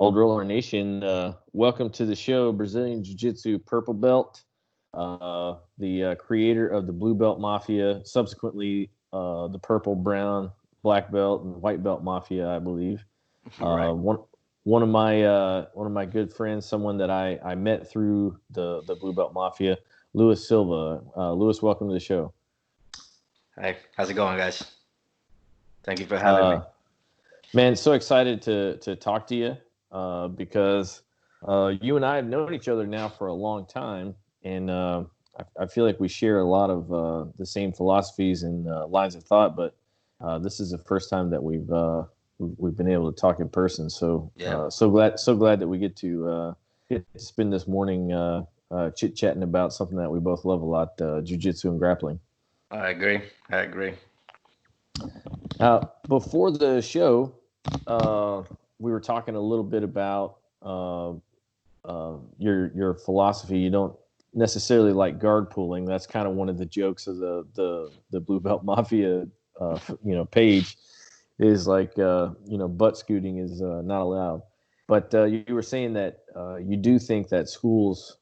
Old Roller Nation, welcome to the show, Brazilian Jiu-Jitsu Purple Belt, the creator of the Blue Belt Mafia, subsequently the Purple, Brown, Black Belt, and White Belt Mafia, I believe. Right. One of my good friends, someone that I met through the Blue Belt Mafia, Luis Silva. Luis, welcome to the show. Hey, how's it going, guys? Thank you for having me. Uh, Man, so excited to talk to you because you and I have known each other now for a long time, and I feel like we share a lot of the same philosophies and lines of thought. But this is the first time that we've been able to talk in person. So Yeah, so glad that we get to spend this morning chit chatting about something that we both love a lot, jiu-jitsu and grappling. I agree. I agree. Before the show, uh, we were talking a little bit about your philosophy. You don't necessarily like guard pulling. That's kind of one of the jokes of the Blue Belt Mafia, page is like butt scooting is not allowed. But you were saying that you do think that schools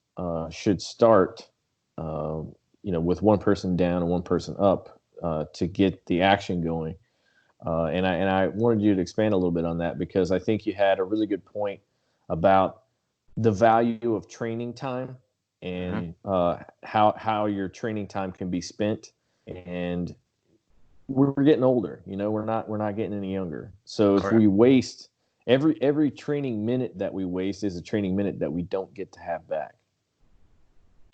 should start, with one person down and one person up to get the action going. And I wanted you to expand a little bit on that because I think you had a really good point about the value of training time hmm and how your training time can be spent. And we're getting older, we're not getting any younger. So if we Correct. waste every training minute that we waste is a training minute that we don't get to have back.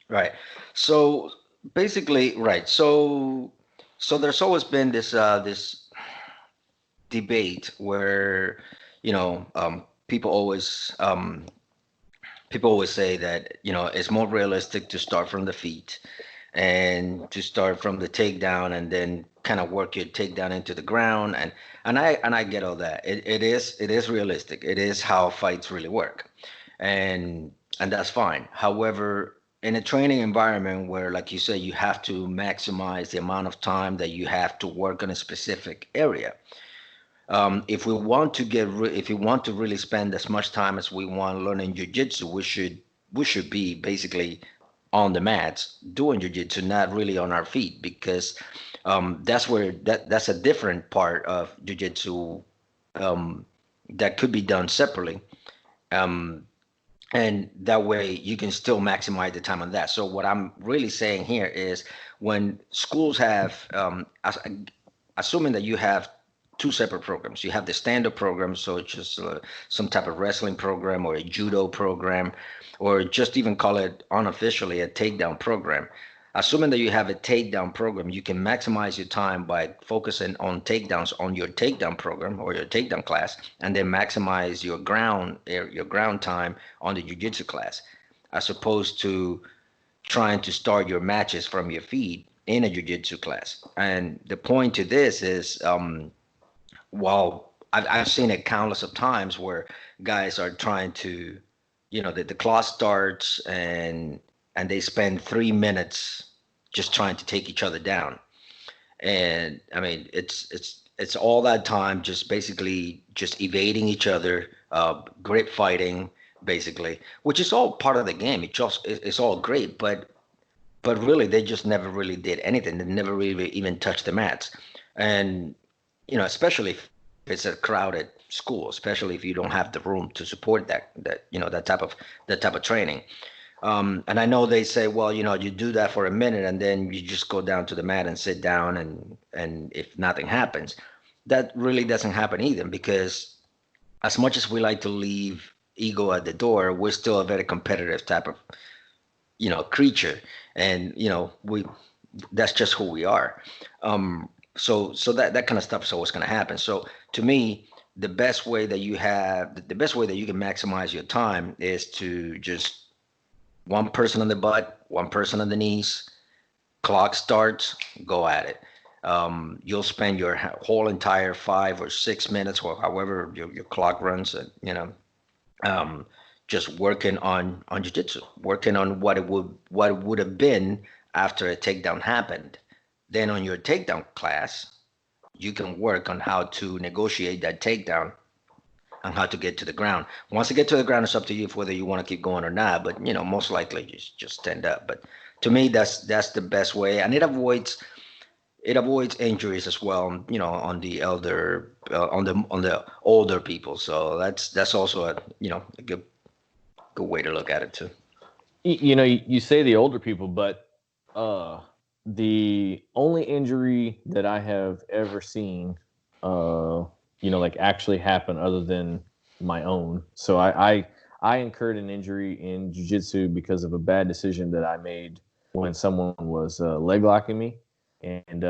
Right. So basically, right. So there's always been this debate where, people always say that it's more realistic to start from the feet and to start from the takedown and then kind of work your takedown into the ground and I get all that. It is realistic. It is how fights really work, and and that's fine. However, in a training environment where, like you said, you have to maximize the amount of time that you have to work on a specific area. If we want to really spend as much time as we want learning jujitsu, we should be basically on the mats doing jujitsu, not really on our feet, because that's a different part of jujitsu, um, that could be done separately. Um, and that way you can still maximize the time on that. So what I'm really saying here is, when schools have, assuming that you have two separate programs. You have the standard program, so it's just some type of wrestling program or a judo program, or just even call it unofficially a takedown program. Assuming that you have a takedown program, you can maximize your time by focusing on takedowns on your takedown program or your takedown class, and then maximize your ground time on the jiu-jitsu class, as opposed to trying to start your matches from your feet in a jiu-jitsu class. And the point to this is, while I've seen it countless of times where guys are trying to, the clock starts and they spend 3 minutes just trying to take each other down. And I mean, it's all that time just basically just evading each other, grip fighting, basically, which is all part of the game. It's all great, but really they just never really did anything. They never really even touched the mats. And especially if it's a crowded school, especially if you don't have the room to support that type of training. And I know they say, well, you do that for a minute and then you just go down to the mat and sit down, and if nothing happens, that really doesn't happen either, because as much as we like to leave ego at the door, we're still a very competitive type of creature, and we that's just who we are. So that kind of stuff is always going to happen. So to me, the best way that you can maximize your time is to just one person on the butt, one person on the knees. Clock starts, go at it. You'll spend your whole entire 5 or 6 minutes, or however your clock runs, um, just working on jiu-jitsu, working on what it would have been after a takedown happened. Then on your takedown class, you can work on how to negotiate that takedown on how to get to the ground. Once you get to the ground, it's up to you whether you want to keep going or not. But most likely just stand up. But to me, that's the best way, and it avoids injuries as well. On the on the older people. So that's also a good way to look at it too. You say the older people, but the only injury that I have ever seen, like actually happen other than my own. So I incurred an injury in jiu-jitsu because of a bad decision that I made when someone was leg locking me, and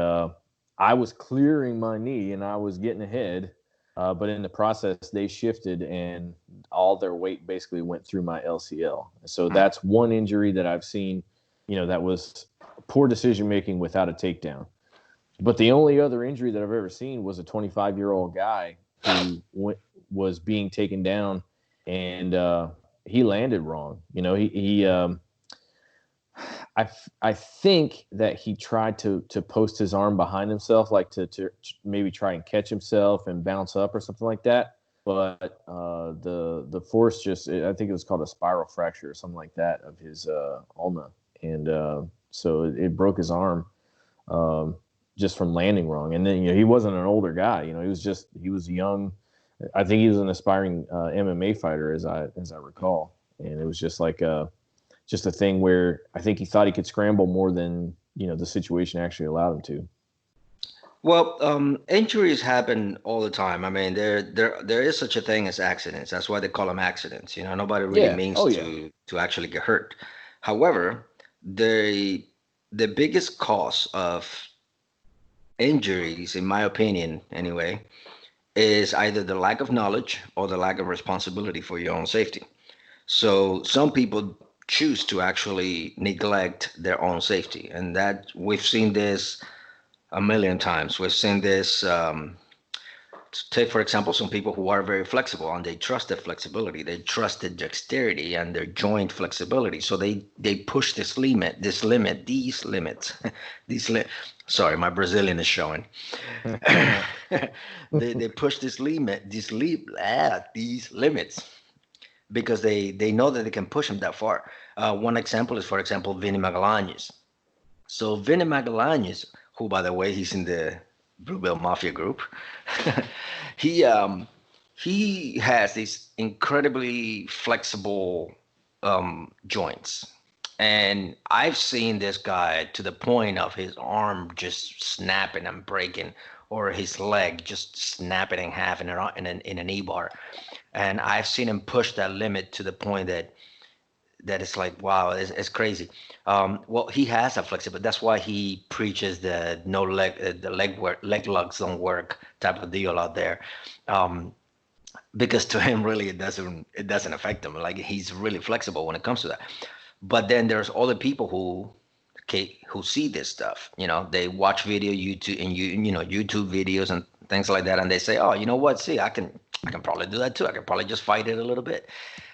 I was clearing my knee and I was getting ahead, but in the process they shifted and all their weight basically went through my LCL. So that's one injury that I've seen, that was poor decision making without a takedown. But the only other injury that I've ever seen was a 25-year-old guy who was being taken down, and he landed wrong. I think that he tried to post his arm behind himself, like to maybe try and catch himself and bounce up or something like that. But the force I think it was called a spiral fracture or something like that of his ulna, and so it broke his arm just from landing wrong. And then he wasn't an older guy. He was young. I think he was an aspiring MMA fighter, as I recall, and it was just like just a thing where I think he thought he could scramble more than the situation actually allowed him to. Well, injuries happen all the time. I mean, there is such a thing as accidents. That's why they call them accidents. Nobody really Yeah. means Oh yeah. to actually get hurt. However, the biggest cause of injuries, in my opinion, anyway, is either the lack of knowledge or the lack of responsibility for your own safety. So some people choose to actually neglect their own safety, and that we've seen this a million times. We've seen this. Take, for example, some people who are very flexible and they trust their flexibility, they trust their dexterity and their joint flexibility. So they push this limit, these limits, these li- sorry, my Brazilian is showing. They push this limit, these limits because they know that they can push them that far. One example is, for example, Vinny Magalhães. So Vinny Magalhães, who by the way he's in the Blue Belt Mafia group, he he has these incredibly flexible joints, and I've seen this guy to the point of his arm just snapping and breaking, or his leg just snapping in half in a knee bar, and I've seen him push that limit to the point that it's like, wow, it's crazy. Well, he has a flexibility. That's why he preaches the no leg, the leg locks don't work type of deal out there. Um, because to him, really, it doesn't affect him. Like he's really flexible when it comes to that. But then there's other people who see this stuff. They watch YouTube videos and things like that, and they say, oh, you know what? See, I can probably do that too. I can probably just fight it a little bit,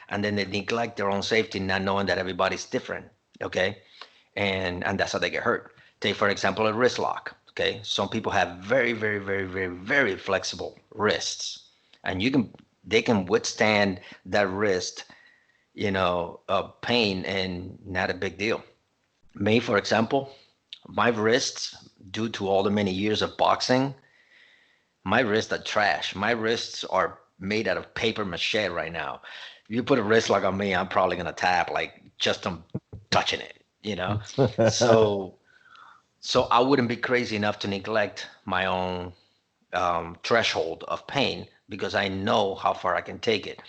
and then they neglect their own safety, not knowing that everybody's different. Okay, and that's how they get hurt. Take for example a wrist lock. Okay, some people have very very very very very flexible wrists, and they can withstand that wrist, pain and not a big deal. Me, for example, my wrists, due to all the many years of boxing, my wrists are trash. My wrists are made out of paper mache right now. You put a wrist lock on me, I'm probably gonna tap like just on touching it. So so I wouldn't be crazy enough to neglect my own threshold of pain because I know how far I can take it.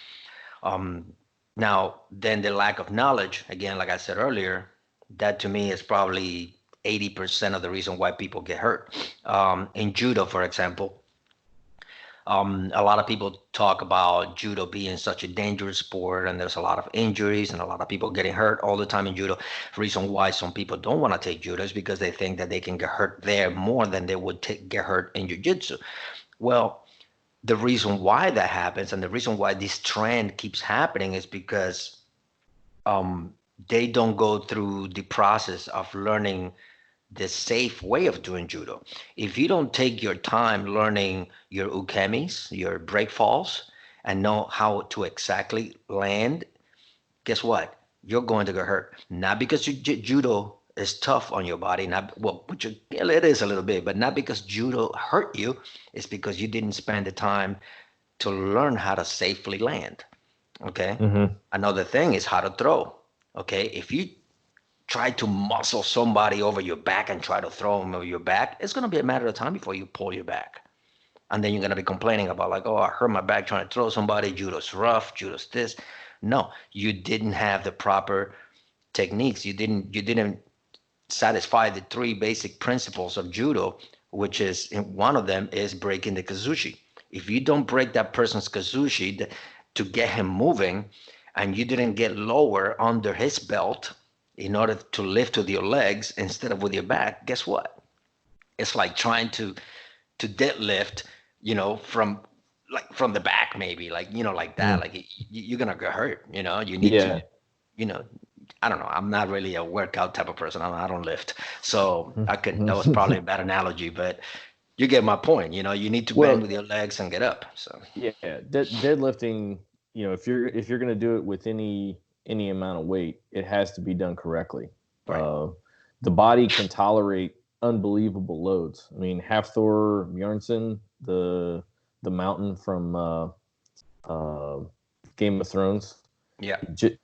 Um, Now, then the lack of knowledge, again, like I said earlier, that to me is probably 80% of the reason why people get hurt. In judo, for example, a lot of people talk about judo being such a dangerous sport, and there's a lot of injuries and a lot of people getting hurt all the time in judo. Reason why some people don't want to take judo is because they think that they can get hurt there more than they would get hurt in jiu-jitsu. Well, the reason why that happens and the reason why this trend keeps happening is because um, they don't go through the process of learning the safe way of doing judo. If you don't take your time learning your ukemis, your break falls, and know how to exactly land, guess what? You're going to get hurt. Not because judo is tough on your body, not well, which it is a little bit, but not because judo hurt you. It's because you didn't spend the time to learn how to safely land. Okay. Mm-hmm. Another thing is how to throw. Okay. If you try to muscle somebody over your back and try to throw them over your back, it's going to be a matter of time before you pull your back. And then you're going to be complaining about, like, oh, I hurt my back trying to throw somebody. Judo's rough. Judo's this. No, you didn't have the proper techniques. You didn't satisfy the three basic principles of judo, which is, one of them is breaking the kazushi. If you don't break that person's kazushi to get him moving, and you didn't get lower under his belt in order to lift with your legs instead of with your back, guess what? It's like trying to deadlift, from, like, from the back, maybe, like, like that. Mm. Like, you're gonna get hurt. You need to, Yeah. you know I don't know. I'm not really a workout type of person. I don't lift, so that was probably a bad analogy, but you get my point. You need to bend Well, with your legs and get up. So yeah, deadlifting. If you're going to do it with any amount of weight, it has to be done correctly. right. The body can tolerate unbelievable loads. I mean, Hafthor Bjornsson, the mountain from uh, Game of Thrones, Yeah,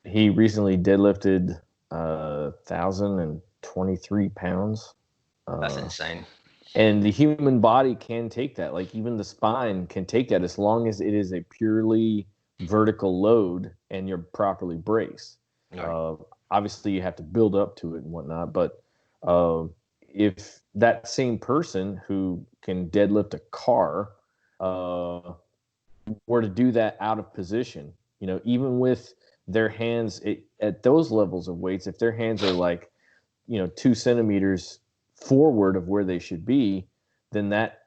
he recently deadlifted 1,023 pounds. that's Uh, insane. and the human body can take that. Like, even the spine can take that as long as it is a purely vertical load and you're properly braced. All right. Uh, Obviously, you have to build up to it and whatnot. But uh, if that same person who can deadlift a car uh, were to do that out of position, even with their hands at those levels of weights, if their hands are like, 2 centimeters forward of where they should be, then that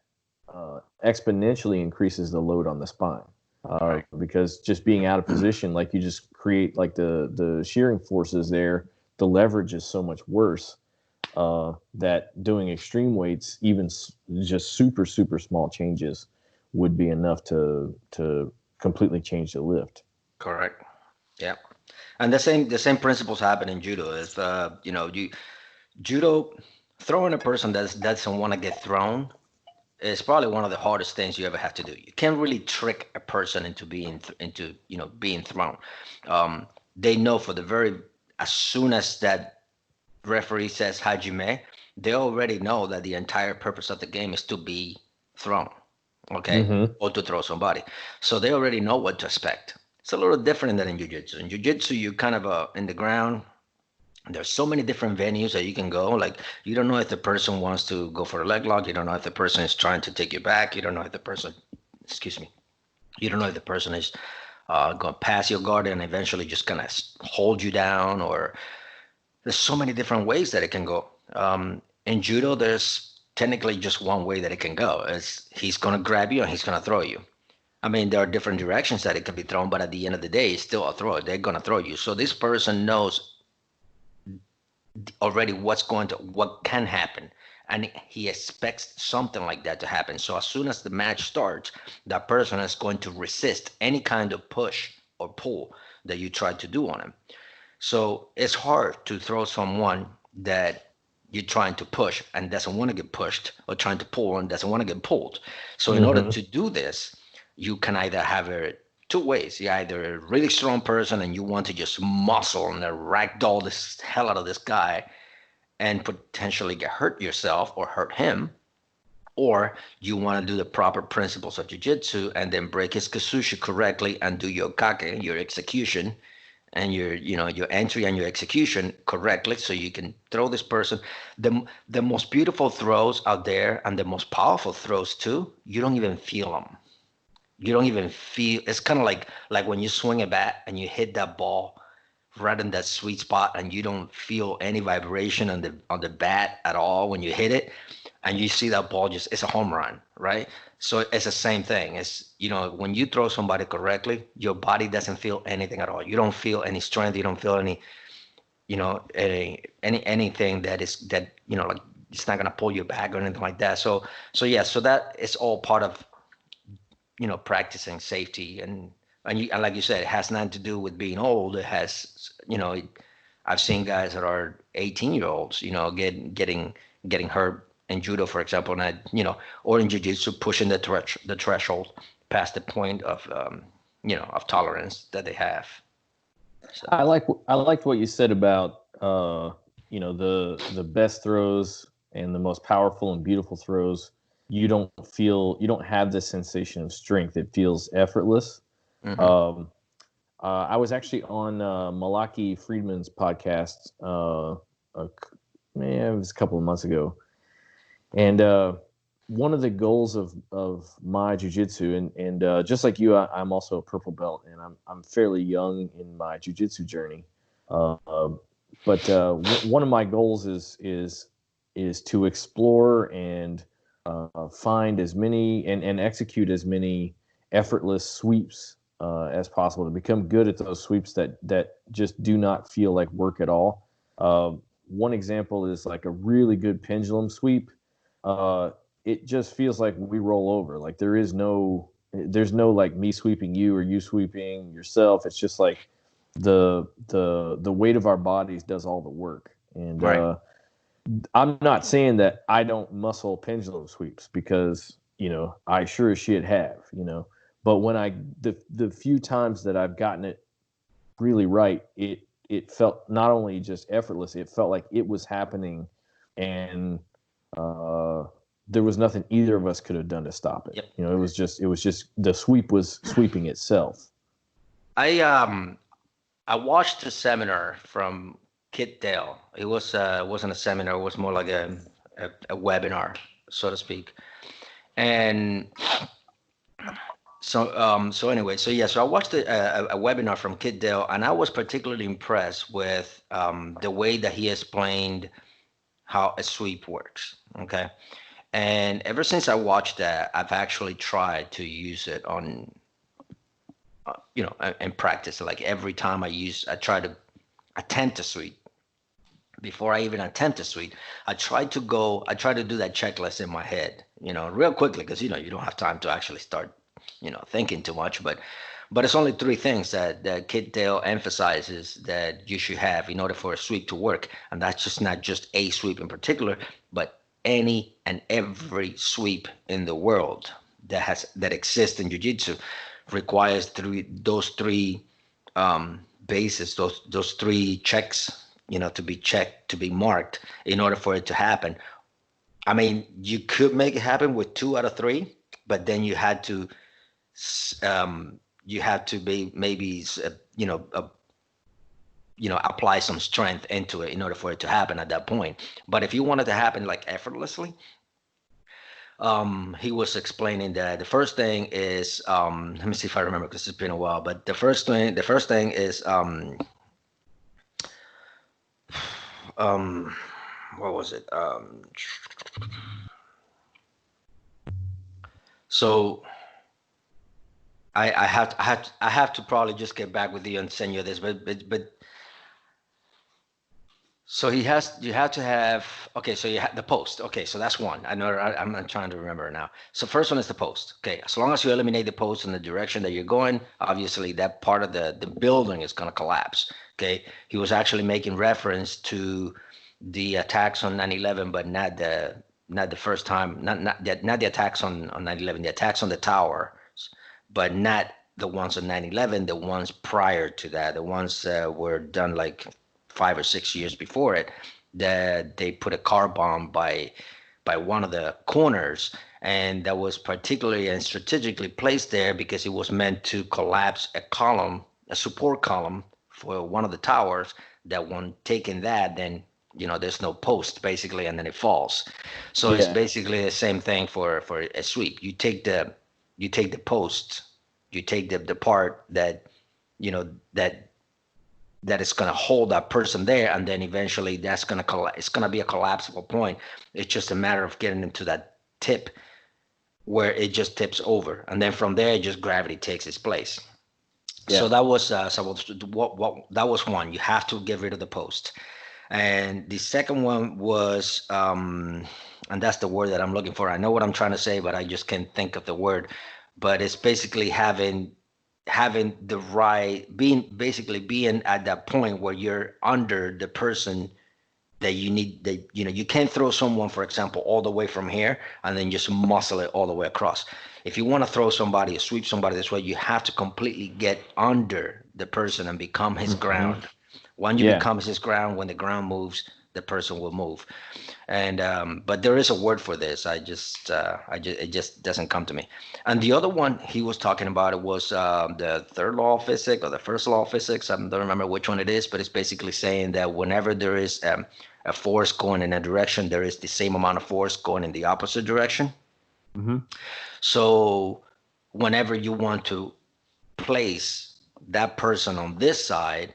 exponentially increases the load on the spine. Right. Because just being out of position, like, you just create, like, the shearing forces there, the leverage is so much worse that doing extreme weights, even just super, super small changes, would be enough to completely change the lift. Correct. Yeah. And the same principles happen in judo. If you judo, throwing a person that doesn't want to get thrown is probably one of the hardest things you ever have to do. You can't really trick a person into being thrown. They know for the very as soon as that referee says hajime, they already know that the entire purpose of the game is to be thrown, okay, Mm-hmm. or to throw somebody. So they already know what to expect. It's a little different than in jiu-jitsu. In jiu-jitsu, you kind of in the ground. There's so many different venues that you can go. Like, you don't know if the person wants to go for a leg lock. You don't know if the person is trying to take you back. You don't know if the person, excuse me, you don't know if the person is going to pass your guard and eventually just kind of hold you down. Or there's so many different ways that it can go. In judo, there's technically just one way that it can go. Is he's going to grab you and he's going to throw you. I mean, there are different directions that it can be thrown, but at the end of the day, it's still a throw. They're going to throw you. So this person knows already what can happen, and he expects something like that to happen. So as soon as the match starts, that person is going to resist any kind of push or pull that you try to do on him. So it's hard to throw someone that you're trying to push and doesn't want to get pushed, or trying to pull and doesn't want to get pulled. So in order Mm-hmm. to do this, you can either have two ways. You're either a really strong person and you want to just muscle and ragdoll this hell out of this guy and potentially get hurt yourself or hurt him, or you want to do the proper principles of jiu-jitsu and then break his kasushi correctly and do your kake, your execution, and your entry and your execution correctly, so you can throw this person. The most beautiful throws out there, and the most powerful throws too, you don't even feel them. You don't even feel. It's kind of like when you swing a bat and you hit that ball right in that sweet spot, and you don't feel any vibration on the bat at all when you hit it, and you see that ball, just, it's a home run, right? So it's the same thing. It's, when you throw somebody correctly, your body doesn't feel anything at all. You don't feel any strength. You don't feel any, anything that like, it's not gonna pull you back or anything like that. So yeah, so that is all part of practicing safety, and like you said, it has nothing to do with being old. It has, I've seen guys that are 18-year-olds, getting hurt in judo, for example, and or in jiu-jitsu, pushing the threshold past the point of tolerance that they have. So. I liked what you said about the best throws and the most powerful and beautiful throws. You don't have this sensation of strength. It feels effortless. Mm-hmm. I was actually on Malaki Friedman's podcast. It was a couple of months ago, and one of the goals of my jiu-jitsu, and just like you, I'm also a purple belt, and I'm fairly young in my jiu-jitsu journey. But one of my goals is to explore and find as many and execute as many effortless sweeps as possible, to become good at those sweeps that just do not feel like work at all. One example is like a really good pendulum sweep. It just feels like we roll over. Like there's no like me sweeping you or you sweeping yourself. It's just like the weight of our bodies does all the work. And Right. I'm not saying that I don't muscle pendulum sweeps, because I sure as shit have. But when the few times that I've gotten it really right, it felt not only just effortless, it felt like it was happening, and there was nothing either of us could have done to stop it. Yep. It was just the sweep was sweeping itself. I watched a seminar from Kit Dale. It wasn't a seminar. It was more like a webinar, so to speak. And so anyway, so I watched a webinar from Kit Dale, and I was particularly impressed with the way that he explained how a sweep works. Okay. And ever since I watched that, I've actually tried to use it on, and practice. Like every time I try to attempt a sweep. Before I even attempt a sweep, I try to do that checklist in my head, real quickly, because you don't have time to actually start, thinking too much. But it's only three things that Kit Dale emphasizes that you should have in order for a sweep to work, and that's just not just a sweep in particular, but any and every sweep in the world that exists in jiu-jitsu requires those three bases, those three checks, to be checked, to be marked in order for it to happen. I mean, you could make it happen with 2 out of 3, but then you had to be maybe apply some strength into it in order for it to happen at that point. But if you want it to happen like effortlessly, he was explaining that the first thing is, let me see if I remember, because it's been a while, but the first thing is what was it? So I have to probably just get back with you and send you this, but so you have to have, okay, so you have the post. Okay, so that's one. I'm not trying to remember now. So first one is the post. Okay, as long as you eliminate the post in the direction that you're going, obviously that part of the building is going to collapse. Okay, he was actually making reference to the attacks on 9/11, but not the first time, not the attacks on 9/11, the attacks on the towers, but not the ones on 9/11, the ones prior to that, the ones that were done like 5 or 6 years before it, that they put a car bomb by one of the corners, and that was particularly and strategically placed there because it was meant to collapse a support column for one of the towers, that when taking that, then there's no post basically, and then it falls. So it's basically the same thing for a sweep. You take the post, you take the part that that is going to hold that person there, and then eventually that's going to it's going to be a collapsible point. It's just a matter of getting into that tip where it just tips over, and then from there just gravity takes its place. Yeah. So that was that was one. You have to get rid of the post. And the second one was and that's the word that I'm looking for. I know what I'm trying to say, but I just can't think of the word. but it's basically having the right, being at that point where you're under the person that you need. That, you can't throw someone, for example, all the way from here and then just muscle it all the way across. If you want to throw somebody or sweep somebody this way, you have to completely get under the person and become his Mm-hmm. ground. When you Yeah. become his ground, when the ground moves, the person will move. And but there is a word for this. It just doesn't come to me. And the other one he was talking about, it was the third law of physics or the first law of physics. I don't remember which one it is, but it's basically saying that whenever there is a force going in a direction, there is the same amount of force going in the opposite direction. Mm-hmm. So whenever you want to place that person on this side,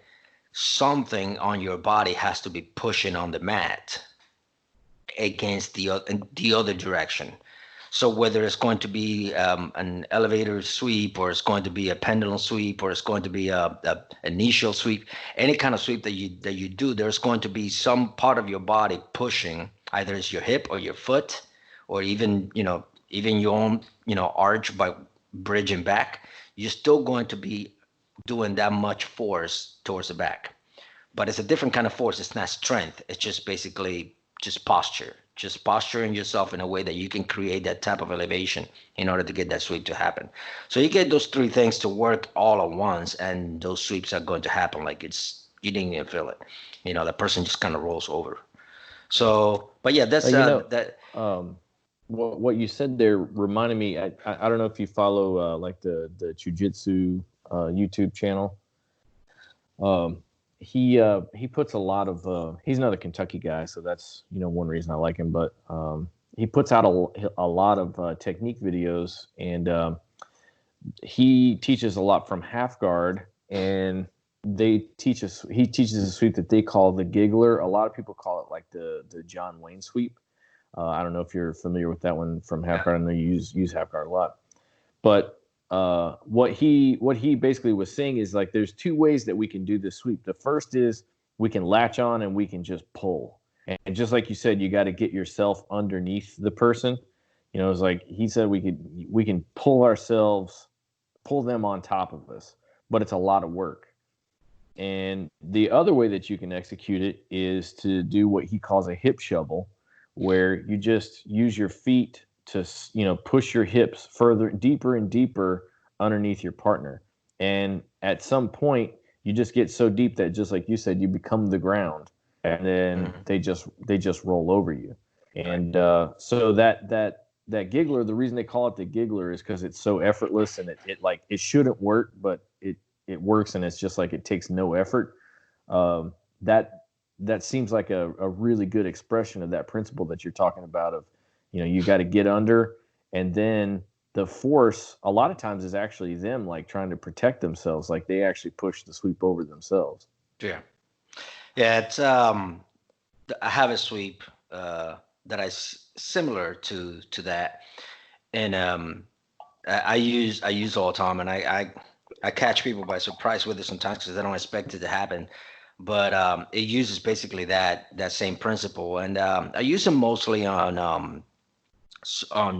something on your body has to be pushing on the mat against the other direction. So whether it's going to be an elevator sweep, or it's going to be a pendulum sweep, or it's going to be a initial sweep, any kind of sweep that you do, there's going to be some part of your body pushing. Either it's your hip or your foot, or even your own arch by bridging back. You're still going to be doing that much force towards the back, but it's a different kind of force. It's not strength. It's just basically just posture, just posturing yourself in a way that you can create that type of elevation in order to get that sweep to happen. So you get those three things to work all at once, and those sweeps are going to happen like it's you didn't even feel it. The person just kind of rolls over. So, but yeah, that's You know, that. um, what you said there reminded me. I don't know if you follow like the Jiu-Jitsu YouTube channel. Um, he puts a lot of. He's another Kentucky guy, so that's one reason I like him. But he puts out a lot of technique videos, and he teaches a lot from half guard, and he teaches a sweep that they call the giggler. A lot of people call it like the John Wayne sweep. I don't know if you're familiar with that one from half Yeah. guard. I know you use half guard a lot, but what he basically was saying is like there's two ways that we can do this sweep. The first is we can latch on and we can just pull, and just like you said, you got to get yourself underneath the person. It's like he said we can pull them on top of us, but it's a lot of work. And the other way that you can execute it is to do what he calls a hip shovel, where you just use your feet to push your hips further, deeper and deeper underneath your partner. And at some point, you just get so deep that, just like you said, you become the ground, and then Mhm. they just roll over you. Right. And so that giggler, the reason they call it the giggler is because it's so effortless, and it shouldn't work, but it works, and it's just like it takes no effort. Um, that that seems like a really good expression of that principle that you're talking about of, you got to get under, and then the force a lot of times is actually them like trying to protect themselves, like they actually push the sweep over themselves. Yeah. Yeah. It's I have a sweep that similar to that, and I use all the time, and I catch people by surprise with it sometimes because they don't expect it to happen. But it uses basically that same principle, and I use them mostly on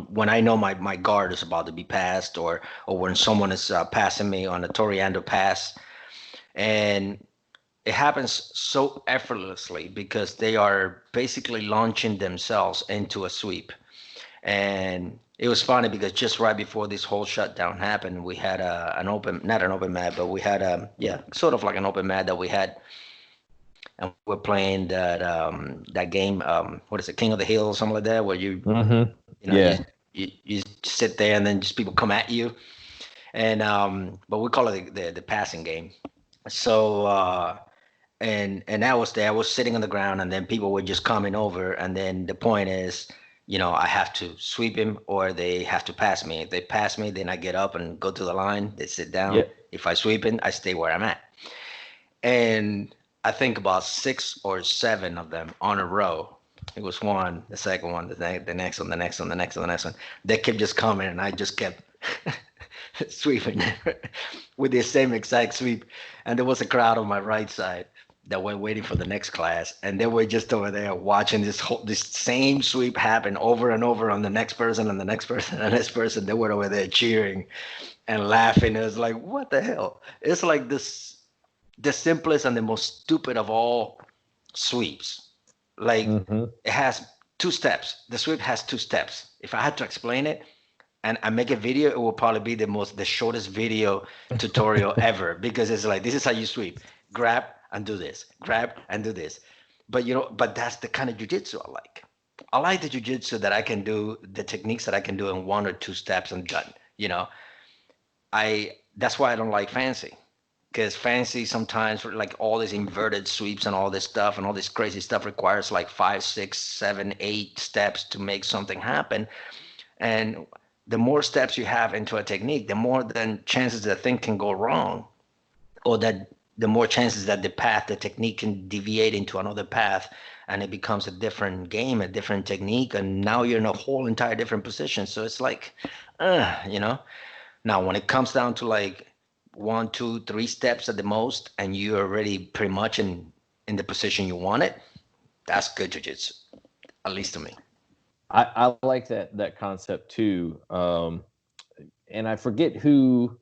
when I know my guard is about to be passed, or when someone is passing me on a Toriando pass, and it happens so effortlessly because they are basically launching themselves into a sweep. And it was funny because just right before this whole shutdown happened, we had an open, not an open mat, but we had yeah, sort of like an open mat that we had, and we're playing that game. What is it, King of the Hill or something like that, where Mm-hmm. you know you Yeah. you sit there and then just people come at you, and but we call it the passing game. So and I was there. I was sitting on the ground, and then people were just coming over. And then the point is, I have to sweep him, or they have to pass me. If they pass me, then I get up and go to the line. They sit down. Yeah. If I sweep him, I stay where I'm at. And I think about six or seven of them on a row. It was one, the second one, the next one, the next one, the next one, the next one. They kept just coming, and I just kept sweeping with the same exact sweep. And there was a crowd on my right side, that were waiting for the next class, and they were just over there watching this same sweep happen over and over on the next person and the next person and the next person. They were over there cheering and laughing. It was like, what the hell? It's like this, the simplest and the most stupid of all sweeps. Like, Mm-hmm. it has two steps. The sweep has two steps. If I had to explain it and I make a video, it will probably be the shortest video tutorial ever, because it's like, this is how you sweep: grab and do this, grab and do this. But but that's the kind of jujitsu I like. I like the jujitsu that I can do, the techniques that I can do in one or two steps and done. I That's why I don't like fancy, because fancy sometimes, like, all these inverted sweeps and all this stuff and all this crazy stuff requires like 5, 6, 7, 8 steps to make something happen. And the more steps you have into a technique, the more then chances that thing can go wrong, or that the more chances that the technique can deviate into another path, and it becomes a different game, a different technique, and now you're in a whole entire different position. So it's like, now when it comes down to like 1, 2, 3 steps at the most, and you're already pretty much in the position you want it, that's good jiu-jitsu, at least to me. I like that concept too. And I forget who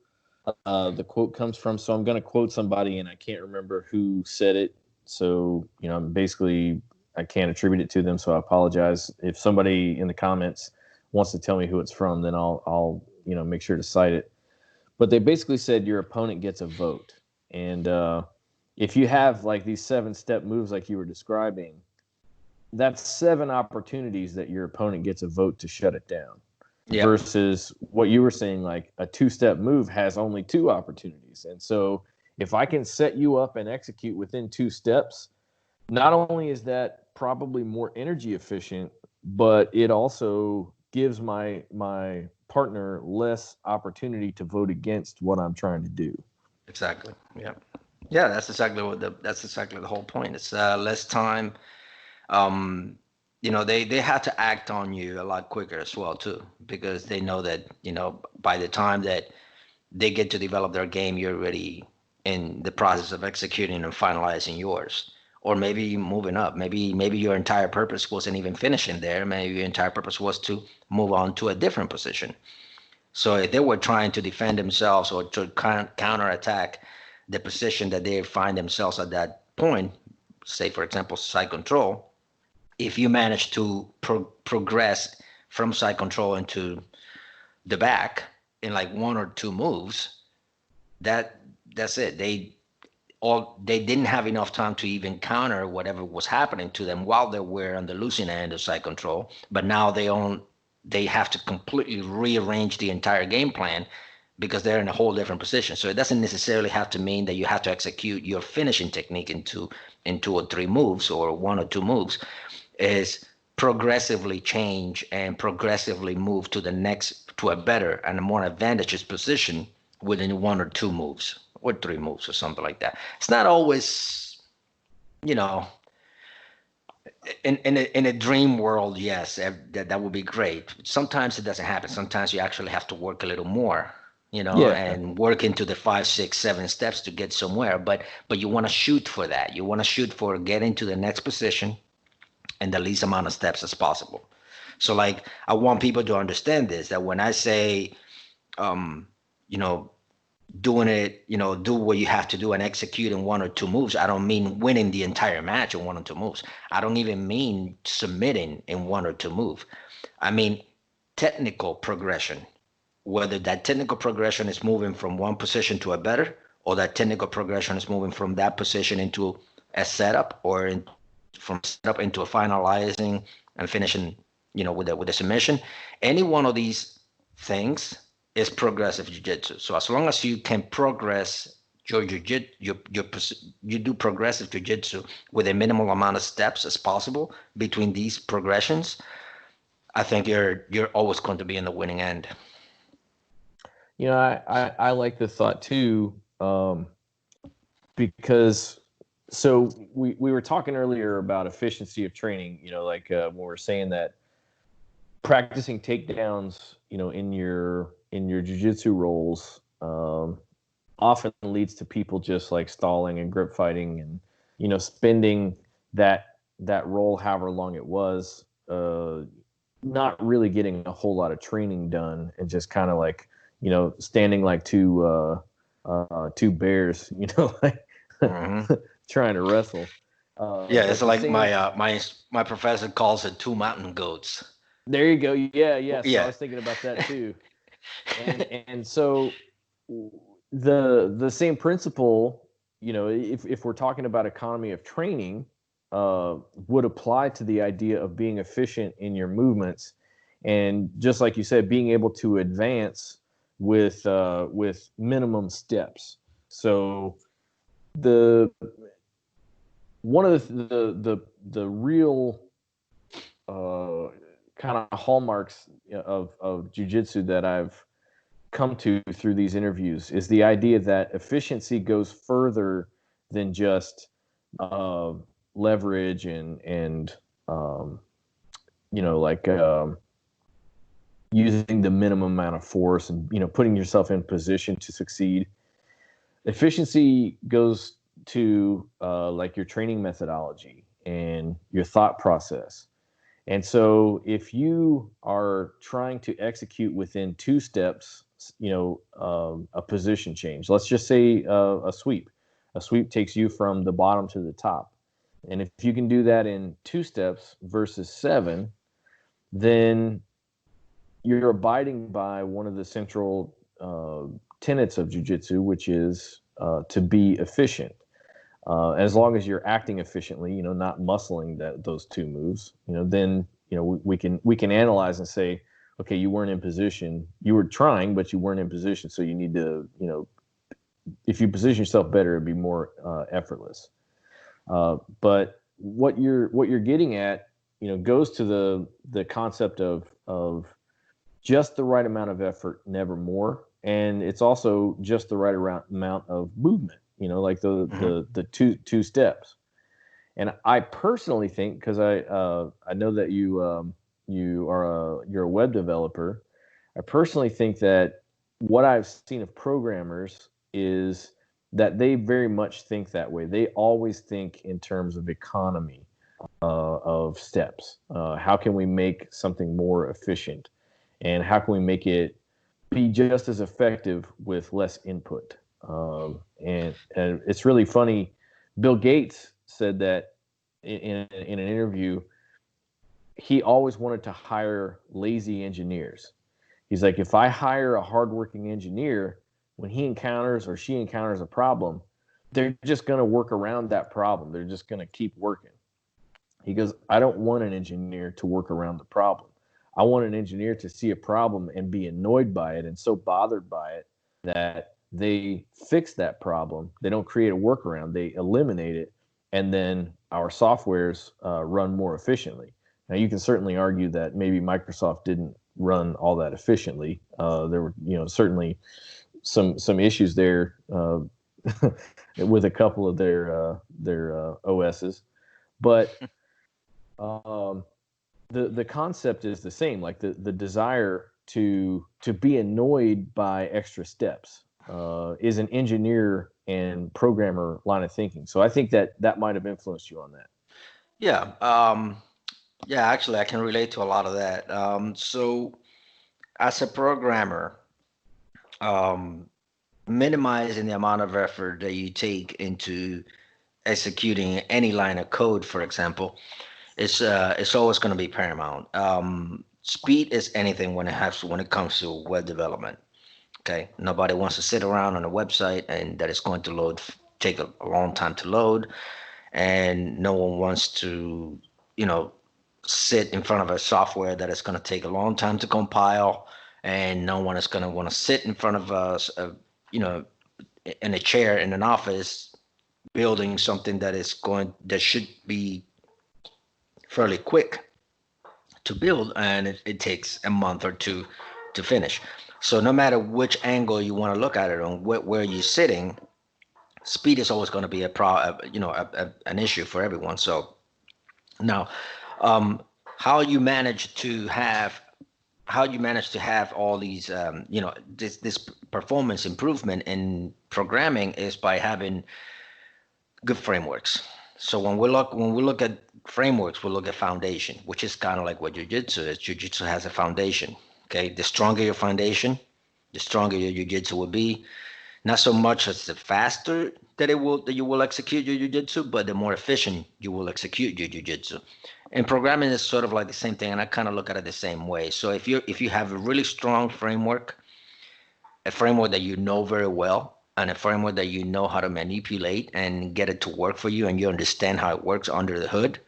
the quote comes from, so I'm going to quote somebody, and I can't remember who said it. So basically, I can't attribute it to them. So I apologize. If somebody in the comments wants to tell me who it's from, then I'll make sure to cite it. But they basically said your opponent gets a vote, and if you have like these 7-step moves like you were describing, that's 7 opportunities that your opponent gets a vote to shut it down. Yep. Versus what you were saying, like a 2-step move has only 2 opportunities. And so if I can set you up and execute within 2 steps, not only is that probably more energy efficient, but it also gives my partner less opportunity to vote against what I'm trying to do. Exactly. Yeah. Yeah, that's exactly the whole point. It's less time. They have to act on you a lot quicker as well too, because they know that by the time that they get to develop their game, you're already in the process of executing and finalizing yours, or maybe moving up. Maybe your entire purpose wasn't even finishing there. Maybe your entire purpose was to move on to a different position. So if they were trying to defend themselves or to counterattack the position that they find themselves at that point, say for example side control, if you manage to progress from side control into the back in like 1 or 2 moves, that's it. They didn't have enough time to even counter whatever was happening to them while they were on the losing end of side control. But now they have to completely rearrange the entire game plan, because they're in a whole different position. So it doesn't necessarily have to mean that you have to execute your finishing technique in 2 or 3 moves or 1 or 2 moves. Is progressively change and progressively move to a better and a more advantageous position within 1 or 2 moves or 3 moves or something like that. It's not always, you know, in a dream world, yes, that would be great. Sometimes it doesn't happen. Sometimes you actually have to work a little more, Yeah. and work into the 5, 6, 7 steps to get somewhere. But you want to shoot for that. You want to shoot for getting to the next position in the least amount of steps as possible. So, like, I want people to understand this, that when I say, um, you know, doing it, do what you have to do and execute in 1 or 2 moves, I don't mean winning the entire match in 1 or 2 moves. I don't even mean submitting in 1 or 2 moves. I mean technical progression, whether that technical progression is moving from one position to a better, or that technical progression is moving from that position into a setup, or from setup into a finalizing and finishing, with the submission. Any one of these things is progressive jiu-jitsu. So as long as you can progress your jiu-jitsu, you do progressive jiu-jitsu with a minimal amount of steps as possible between these progressions, I think you're always going to be in the winning end. I like the thought too, because so we were talking earlier about efficiency of training, like when we're saying that practicing takedowns, in your jiu-jitsu roles, often leads to people just like stalling and grip fighting and, spending that role however long it was, not really getting a whole lot of training done, and just kind of like, standing like two bears, like Mm-hmm. trying to wrestle. Yeah, At it's the like same, my professor calls it two mountain goats. there you go. Yeah. So I Yeah. was thinking about that too. And so the same principle, if we're talking about economy of training, would apply to the idea of being efficient in your movements, and just like you said, being able to advance with minimum steps. So the one of the real kind of hallmarks of jujitsu that I've come to through these interviews is the idea that efficiency goes further than just uh, leverage and um, like using the minimum amount of force, and putting yourself in position to succeed. Efficiency goes to like your training methodology and your thought process. And so if you are trying to execute within 2 steps, a position change, let's just say a sweep. A sweep takes you from the bottom to the top. And if you can do that in 2 steps versus 7, then you're abiding by one of the central tenets of jiu-jitsu, which is to be efficient. As long as you're acting efficiently, not muscling those 2 moves, then we can analyze and say, okay, you weren't in position. You were trying, but you weren't in position. So you need to, if you position yourself better, it'd be more effortless. But what you're getting at, goes to the concept of just the right amount of effort, never more, and it's also just the right amount of movement. Like the two steps. And I personally think, because I know that you're a web developer, I personally think that what I've seen of programmers is that they very much think that way. They always think in terms of economy of steps. How can we make something more efficient, and how can we make it be just as effective with less input? And it's really funny. Bill Gates said that in an interview, he always wanted to hire lazy engineers. He's like, if I hire a hardworking engineer, when he encounters or she encounters a problem, they're just going to work around that problem. They're just going to keep working. He goes, I don't want an engineer to work around the problem. I want an engineer to see a problem and be annoyed by it and so bothered by it that they fix that problem. They don't create a workaround. They eliminate it, and then our softwares run more efficiently. Now, you can certainly argue that maybe Microsoft didn't run all that efficiently. There were, certainly some issues there with a couple of their OSs, but the concept is the same. Like the desire to be annoyed by extra steps is an engineer and programmer line of thinking. So I think that might have influenced you on that. Yeah. Yeah, actually, I can relate to a lot of that. So, as a programmer, um, minimizing the amount of effort that you take into executing any line of code, for example, it's always going to be paramount. Speed is anything when it comes to web development. Okay, nobody wants to sit around on a website and that is going to take a long time to load, and no one wants to, you know, sit in front of a software that is going to take a long time to compile, and no one is going to want to sit in front of us, you know, in a chair in an office building something that should be fairly quick to build, and it takes a month or two to finish. So no matter which angle you want to look at it on, where you're sitting, speed is always going to be an issue for everyone. So now, um, how you manage to have all these this performance improvement in programming is by having good frameworks. So when we look at frameworks, we look at foundation, which is kind of like what jujitsu is. Jujitsu has a foundation. Okay, the stronger your foundation, the stronger your jujitsu will be. Not so much as the faster that you will execute your jujitsu, but the more efficient you will execute your jujitsu. And programming is sort of like the same thing, and I kind of look at it the same way. So if you have a really strong framework, a framework that you know very well, and a framework that you know how to manipulate and get it to work for you, and you understand how it works under the hood,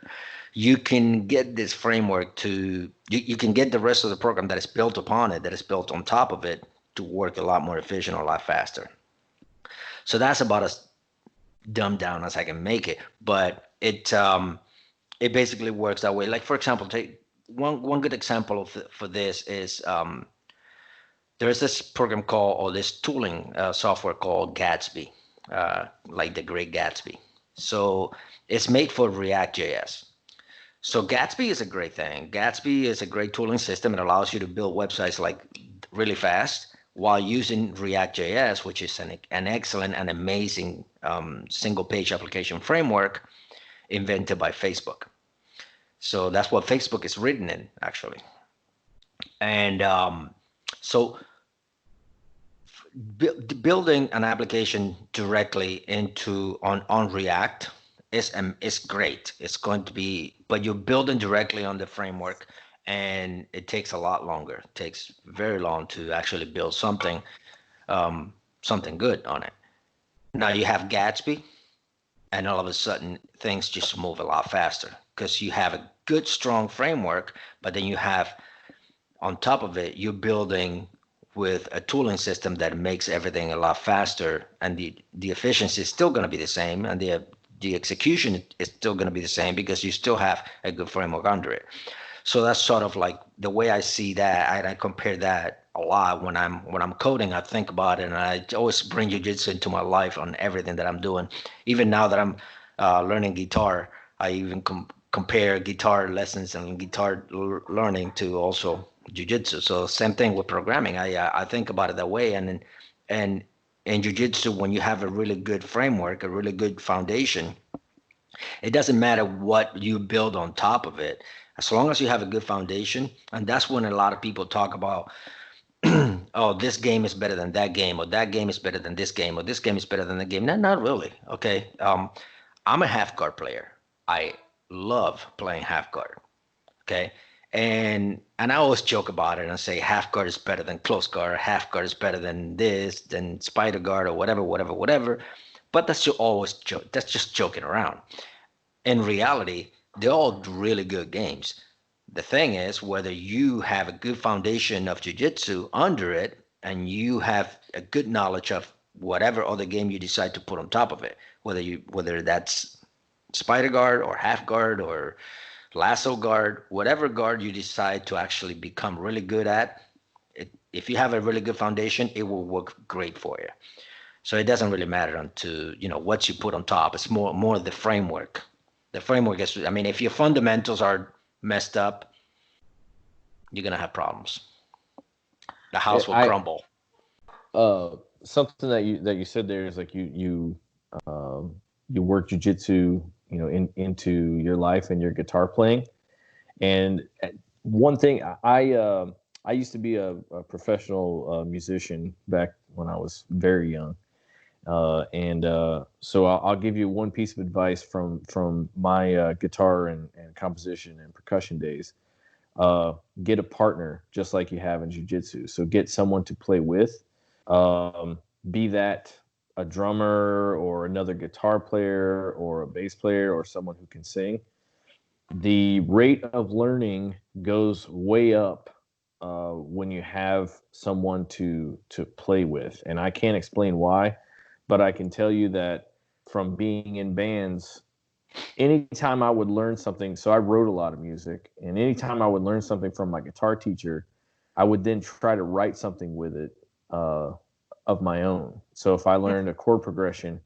you can get this framework you can get the rest of the program that is built upon it, that is built on top of it, to work a lot more efficient, a lot faster. So that's about as dumbed down as I can make it, but it basically works that way. Like for example, take one good example for this is there's this program called, or this tooling software called Gatsby, like the Great Gatsby. So it's made for React JS. So Gatsby is a great thing. Gatsby is a great tooling system. It allows you to build websites like really fast while using React JS, which is an excellent and amazing single page application framework invented by Facebook. So that's what Facebook is written in, actually. And so building an application directly into on React is great. It's going to be, but you're building directly on the framework, and it takes a lot longer. It takes very long to actually build something good on it. Now you have Gatsby, and all of a sudden things just move a lot faster because you have a good strong framework, but then you have on top of it, you're building with a tooling system that makes everything a lot faster, and the efficiency is still going to be the same, and the execution is still going to be the same because you still have a good framework under it. So that's sort of like the way I see that. I compare that a lot when I'm coding. I think about it, and I always bring jiu-jitsu into my life on everything that I'm doing. Even now that I'm learning guitar, I even compare guitar lessons and guitar learning to also jiu-jitsu. So same thing with programming. I think about it that way, and in jiu-jitsu, when you have a really good framework, a really good foundation, it doesn't matter what you build on top of it, as long as you have a good foundation. And that's when a lot of people talk about, oh, this game is better than that game, or that game is better than this game, or this game is better than that game. No, not really. Okay. I'm a half guard player. I love playing half guard. Okay. And I always joke about it and say half guard is better than close guard, half guard is better than this, than spider guard, or whatever, whatever, whatever. But that's just always joke. That's just joking around. In reality, they're all really good games. The thing is, whether you have a good foundation of jiu-jitsu under it, and you have a good knowledge of whatever other game you decide to put on top of it, whether that's spider guard or half guard or lasso guard, whatever guard you decide to actually become really good at, if you have a really good foundation, it will work great for you. So it doesn't really matter onto what you put on top. It's more the framework. The framework is, I mean, if your fundamentals are messed up, you're gonna have problems. The house will crumble. Something that you said there is like you work jujitsu, into your life and your guitar playing. And one thing, I used to be a professional musician back when I was very young. So I'll give you one piece of advice from my guitar and composition and percussion days. Get a partner just like you have in jiu-jitsu. So get someone to play with, be that a drummer or another guitar player or a bass player or someone who can sing. The rate of learning goes way up when you have someone to play with, and I can't explain why, but I can tell you that from being in bands, anytime I would learn something, so I wrote a lot of music, and anytime I would learn something from my guitar teacher, I would then try to write something with it of my own. So if I learned a chord progression,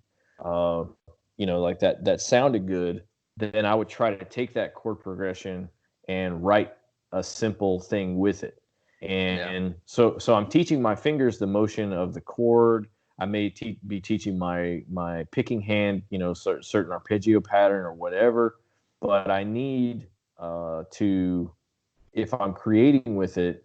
like that sounded good, then I would try to take that chord progression and write a simple thing with it. And so I'm teaching my fingers the motion of the chord. I may be teaching my picking hand, certain arpeggio pattern or whatever, but I need to, if I'm creating with it,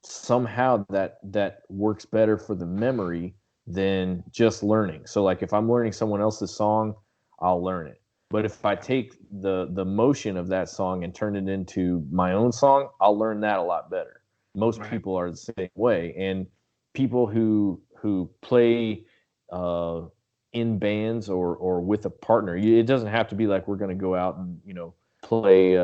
somehow that works better for the memory than just learning. So like if I'm learning someone else's song, I'll learn it. But if I take the motion of that song and turn it into my own song, I'll learn that a lot better. Most people are the same way, and people who play in bands or with a partner, it doesn't have to be like we're going to go out and play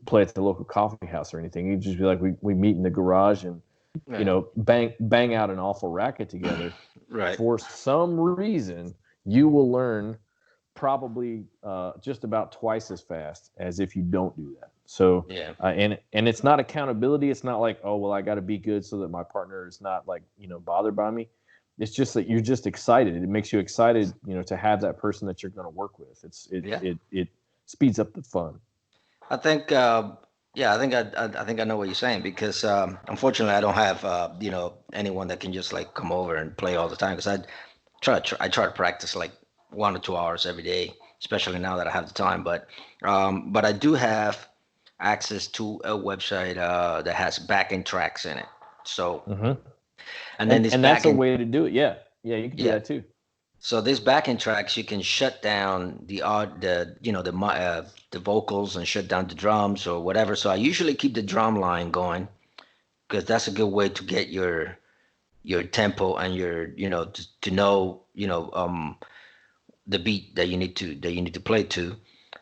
play at the local coffee house or anything. You'd just be like we meet in the garage and bang out an awful racket together. Right. For some reason, you will learn probably just about twice as fast as if you don't do that. So and it's not accountability. It's not like, oh well, I got to be good so that my partner is not like bothered by me. It's just that you're just excited. It makes you excited, to have that person that you're going to work with. It speeds up the fun. I think, I think I know what you're saying because unfortunately I don't have anyone that can just like come over and play all the time because I try to practice like 1 or 2 hours every day, especially now that I have the time. But I do have access to a website that has backing tracks in it. So and then that's a way to do it. Yeah, you can do that too. So these backing tracks, you can shut down the vocals and shut down the drums or whatever. So I usually keep the drum line going because that's a good way to get your tempo and your to know the beat that you need to play to.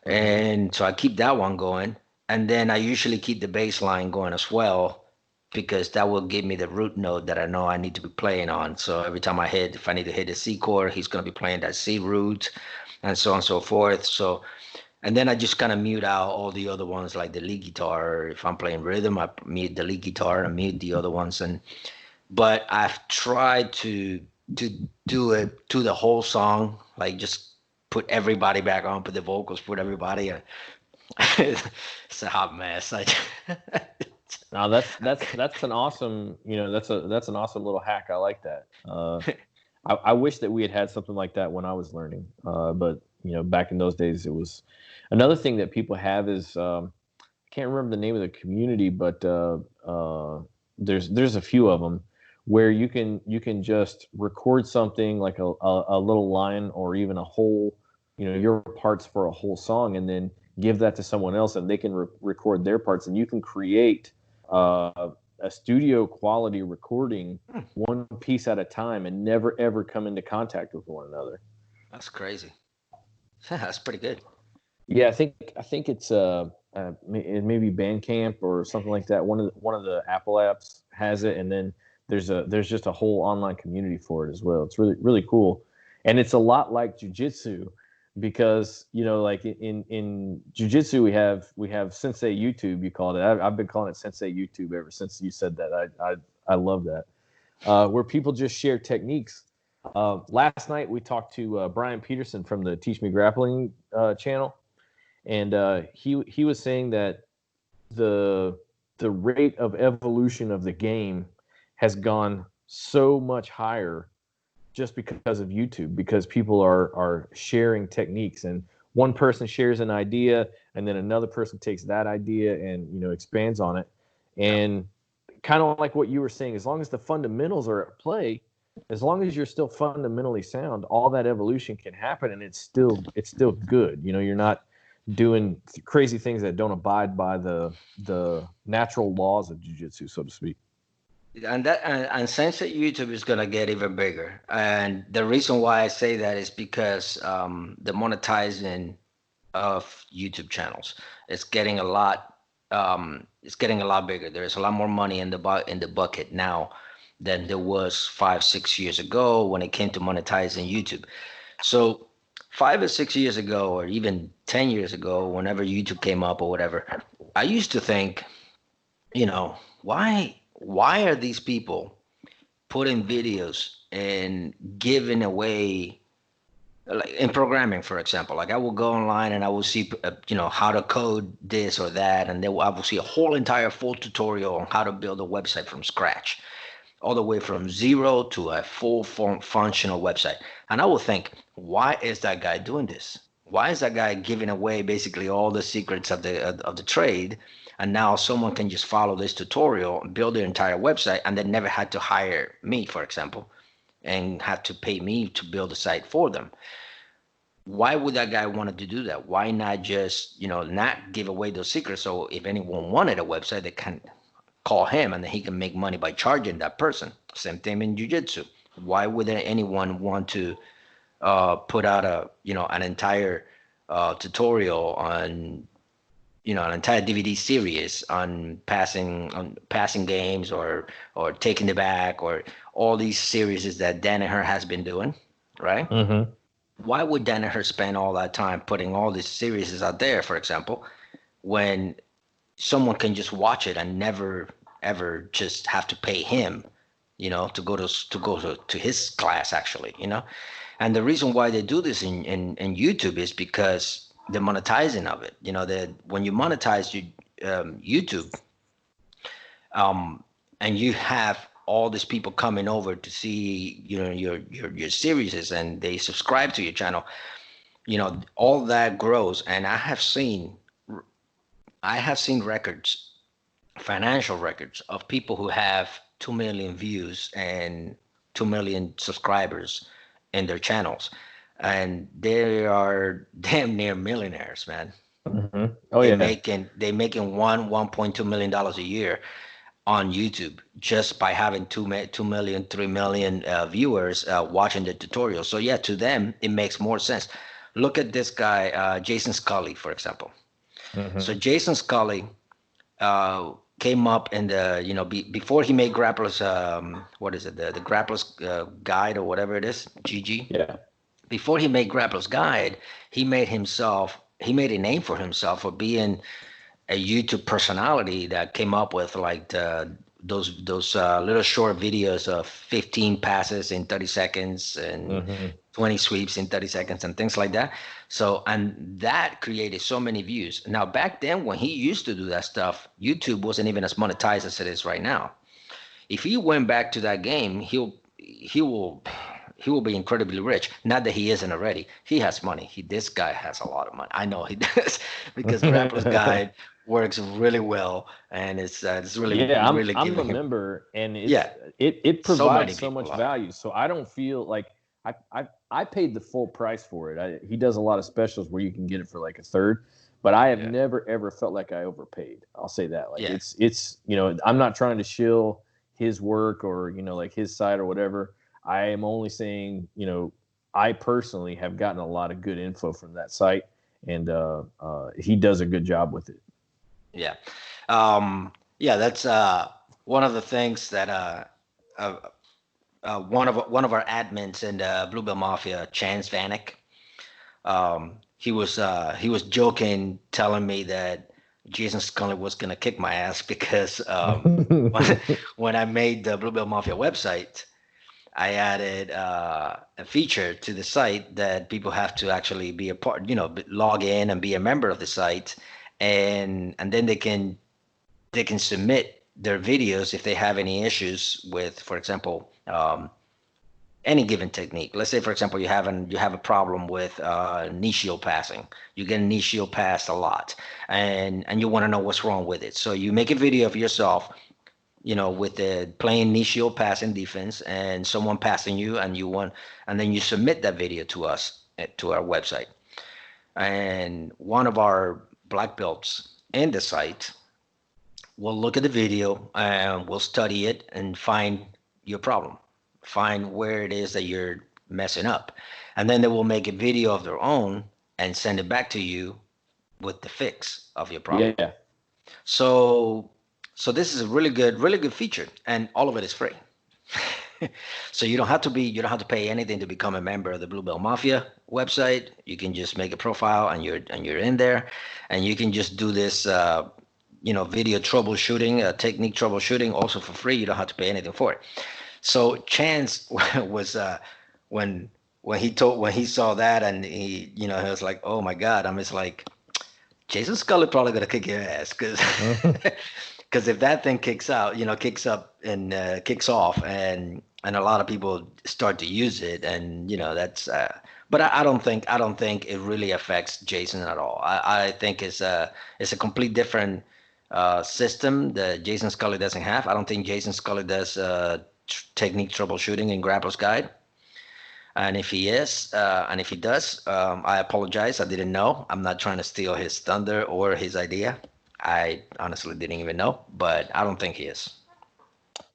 And so I keep that one going, and then I usually keep the bass line going as well because that will give me the root note that I know I need to be playing on. So every time if I need to hit a C chord, he's going to be playing that C root and so on and so forth. So, and then I just kind of mute out all the other ones like the lead guitar. If I'm playing rhythm, I mute the lead guitar and mute the other ones. But I've tried to do it to the whole song, like just put everybody back on, put the vocals, put everybody. It's a hot mess. Now that's an awesome, that's an awesome little hack. I like that. I wish that we had something like that when I was learning. But back in those days, it was another thing that people have is I can't remember the name of the community, but there's a few of them where you can just record something like a little line or even a whole, your parts for a whole song, and then give that to someone else, and they can record their parts, and you can create a studio quality recording one piece at a time and never ever come into contact with one another. That's crazy. That's pretty good. Yeah, I think it's maybe Bandcamp or something like that. One of the Apple apps has it, and then there's just a whole online community for it as well. It's really really cool, and it's a lot like jiu-jitsu. Because like in jiu-jitsu we have Sensei YouTube, you called it. I've been calling it Sensei YouTube ever since you said that. I love that, where people just share techniques. Last night we talked to Brian Peterson from the Teach Me Grappling channel, and he was saying that the rate of evolution of the game has gone so much higher just because of YouTube, because people are sharing techniques, and one person shares an idea and then another person takes that idea and expands on it. And kind of like what you were saying, as long as the fundamentals are at play, as long as you're still fundamentally sound, all that evolution can happen, and it's still good. You're not doing crazy things that don't abide by the natural laws of jiu-jitsu, so to speak. And Sensei YouTube is gonna get even bigger, and the reason why I say that is because the monetizing of YouTube channels is getting a lot. It's getting a lot bigger. There's a lot more money in the bucket now than there was 5-6 years ago when it came to monetizing YouTube. So 5 or 6 years ago, or even 10 years ago, whenever YouTube came up or whatever, I used to think, why are these people putting videos and giving away, like in programming, for example? Like I will go online and I will see, how to code this or that, and then I will see a whole entire full tutorial on how to build a website from scratch. all the way from zero to a full functional website. And I will think, why is that guy doing this? Why is that guy giving away basically all the secrets of the trade? And now someone can just follow this tutorial, build their entire website, and they never had to hire me, for example, and had to pay me to build a site for them. Why would that guy want to do that? Why not just, not give away those secrets? So if anyone wanted a website, they can call him and then he can make money by charging that person. Same thing in jiu-jitsu. Why would anyone want to put out an entire tutorial on, an entire DVD series on passing games or taking the back or all these series that Danaher has been doing, right? Mm-hmm. Why would Danaher spend all that time putting all these series out there, for example, when someone can just watch it and never ever just have to pay him, to go to his class actually. And the reason why they do this in YouTube is because the monetizing of it. That when you monetize YouTube, and you have all these people coming over to see your series and they subscribe to your channel, all that grows. And I have seen records, financial records of people who have 2 million views and 2 million subscribers in their channels, and they are damn near millionaires, man. Mm-hmm. Oh They yeah. making they making 1.2 million dollars a year on YouTube just by having 2 million, 3 million viewers watching the tutorial. So yeah, to them it makes more sense. Look at this guy, Jason Scully, for example. So Mm-hmm. Jason Scully came up in the before he made grapplers, what is it, the grapplers guide or whatever it is, GG. Yeah. Before he made grapplers guide, he made a name for himself for being a YouTube personality that came up with like those little short videos of 15 passes in 30 seconds and Mm-hmm. 20 sweeps in 30 seconds and things like that. So, and that created so many views. Now, back then when he used to do that stuff, YouTube wasn't even as monetized as it is right now. If he went back to that game, he will be incredibly rich. Not that he isn't already. He has money. This guy has a lot of money. I know he does because Grappler's Guide works really well, and it's really Yeah, I'm really I'm a giving him, member, and yeah, it so many provides so people much love it. value. So I don't feel like I paid the full price for it. He does a lot of specials where you can get it for like a third, but I have Yeah, never ever felt like I overpaid. I'll say that. Like yeah, it's I'm not trying to shill his work or like his side or whatever. I am only saying I personally have gotten a lot of good info from that site, and he does a good job with it. yeah. Yeah, that's one of the things that uh, one of our admins in the Blue Belt Mafia, Chance Vanek. He was joking, telling me that Jason Scully was gonna kick my ass because when, when I made the Blue Belt Mafia website, I added a feature to the site that people have to actually be a part, log in and be a member of the site, and then they can submit their videos if they have any issues with, for example, any given technique. Let's say, for example, you have a problem with knee shield passing. You get knee shield passed a lot, and you want to know what's wrong with it. So you make a video of yourself, with the playing knee shield passing defense, and someone passing you, and then you submit that video to us to our website, and one of our black belts in the site will look at the video and we'll study it and find your problem, find where it is that you're messing up. And then they will make a video of their own and send it back to you with the fix of your problem. Yeah. So so this is a really good feature, and all of it is free. So you don't have to pay anything to become a member of the Blue Belt Mafia website. You can just make a profile and you're in there, and you can just do this video troubleshooting, technique troubleshooting, also for free. You don't have to pay anything for it. So Chance was when when he saw that, and he was like, oh my God. I'm just like, Jason Scully probably gonna kick your ass because Because if that thing kicks out, kicks up and kicks off, and a lot of people start to use it, and that's. But I don't think it really affects Jason at all. I think it's a complete different system that Jason Scully doesn't have. I don't think Jason Scully does technique troubleshooting in Grappler's Guide. And if he does, I apologize. I didn't know. I'm not trying to steal his thunder or his idea. I honestly didn't even know, but I don't think he is.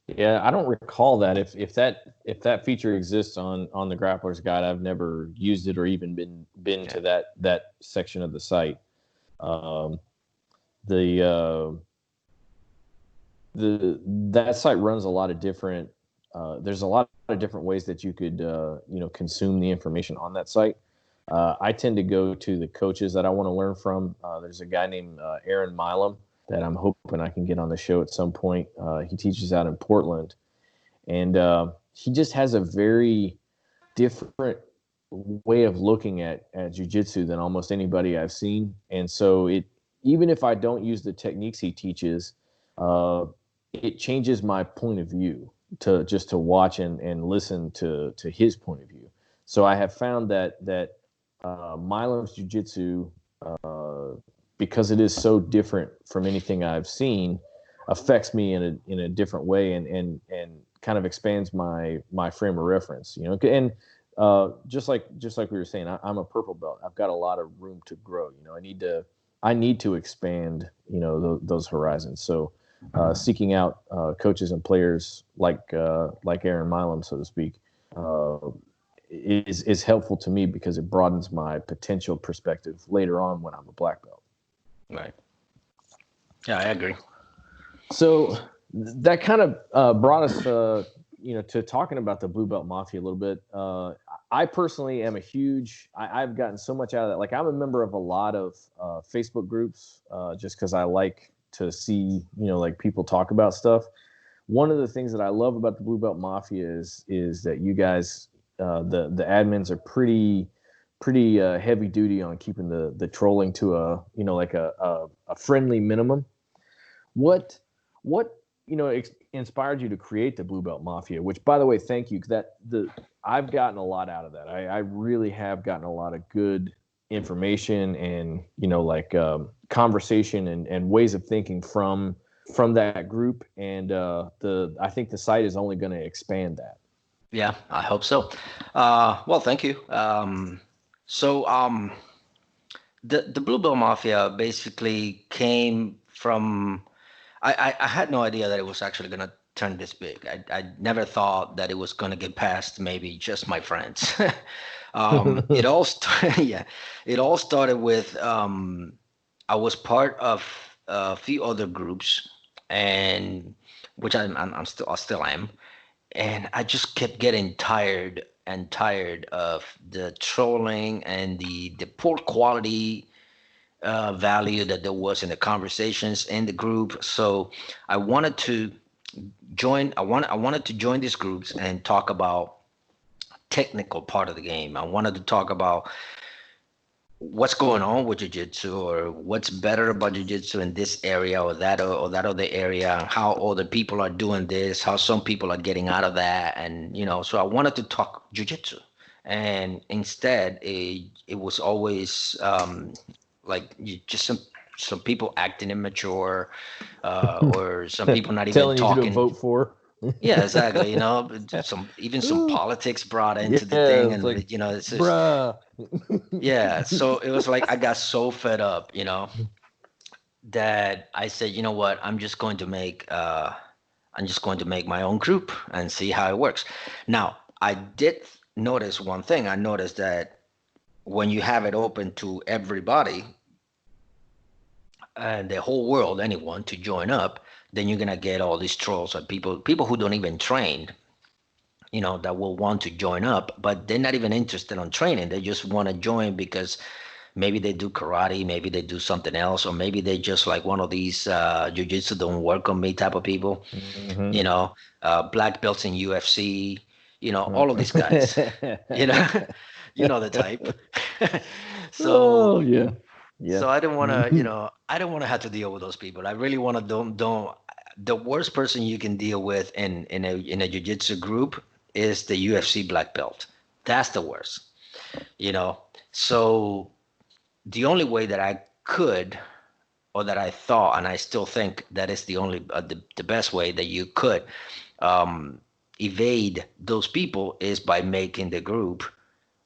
Yeah, I don't recall that. If that feature exists on the Grappler's Guide, I've never used it or even been to that section of the site. Um, the that site runs a lot of different. There's a lot of different ways that you could consume the information on that site. I tend to go to the coaches that I want to learn from. There's a guy named Aaron Milam that I'm hoping I can get on the show at some point. He teaches out in Portland, and he just has a very different way of looking at jiu-jitsu than almost anybody I've seen. And so even if I don't use the techniques he teaches, it changes my point of view to watch and listen to his point of view. So I have found that Milam's jiu-jitsu, because it is so different from anything I've seen, affects me in a different way and kind of expands my frame of reference. And just like we were saying, I'm a purple belt. I've got a lot of room to grow. I need to expand those horizons. So seeking out coaches and players like Aaron Milam, so to speak, is helpful to me because it broadens my potential perspective later on when I'm a black belt. Right. Yeah, I agree. So that kind of brought us, to talking about the Blue Belt Mafia a little bit. I personally am I've gotten so much out of that. Like, I'm a member of a lot of Facebook groups just because I like to see, like, people talk about stuff. One of the things that I love about the Blue Belt Mafia is that you guys, the admins, are pretty heavy duty on keeping the trolling to a friendly minimum. What inspired you to create the Blue Belt Mafia? Which, by the way, thank you. I've gotten a lot out of that. I really have gotten a lot of good information and conversation and ways of thinking from that group. And I think the site is only going to expand that. Yeah, I hope so. Well, thank you. So the Blue Belt Mafia basically came from. I had no idea that it was actually going to turn this big. I never thought that it was going to get past maybe just my friends. It all yeah, it all started with I was part of a few other groups, and which I still am, and I just kept getting tired of the trolling and the poor quality value that there was in the conversations in the group. So I wanted to join. I wanted to join these groups and talk about technical part of the game. I wanted to talk about what's going on with jiu-jitsu, or what's better about jiu-jitsu in this area or that other area, how other people are doing this, how some people are getting out of that. And so I wanted to talk jiu-jitsu, and instead it was always just some people acting immature, or some people not even telling talking. You to vote for. Yeah, exactly. Some politics brought into the thing, and like, it's just, bruh. yeah. So it was like I got so fed up, that I said, you know what, I'm just going to make my own group and see how it works. Now, I did notice one thing. I noticed that when you have it open to everybody and the whole world, anyone to join up, then you're gonna get all these trolls and people who don't even train, that will want to join up, but they're not even interested on training. They just want to join because maybe they do karate, maybe they do something else, or maybe they just like one of these jiu-jitsu don't work on me type of people. Black belts in UFC, all of these guys. The type. So yeah. so I didn't want to, I don't want to have to deal with those people. I really want to don't the worst person you can deal with in a jiu-jitsu group is the UFC black belt. That's the worst, you know. So the only way that I could, or that I thought, and I still think that is the only the best way that you could um, evade those people is by making the group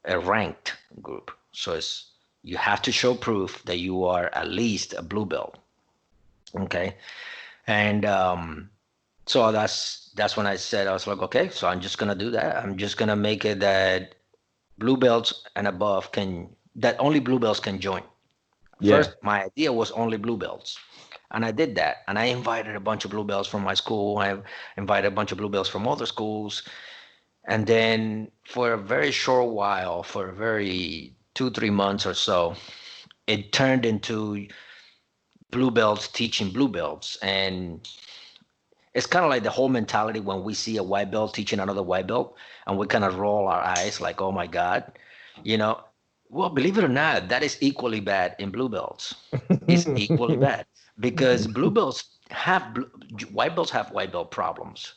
a ranked group. So it's, you have to show proof that you are at least a blue belt. Okay, and so that's when I said, I was like, okay, so I'm just gonna do that. I'm just gonna make it that blue belts and above can, that only blue belts can join. Yeah. First, my idea was only blue belts. And I did that. And I invited a bunch of blue belts from my school. I invited a bunch of blue belts from other schools. And then for a very short while, for a very 2, 3 months or so, it turned into blue belts teaching blue belts. And it's kind of like the whole mentality when we see a white belt teaching another white belt and we kind of roll our eyes like, oh my God, you know. Well, believe it or not, that is equally bad in blue belts. It's equally bad because blue belts have white belts have white belt problems,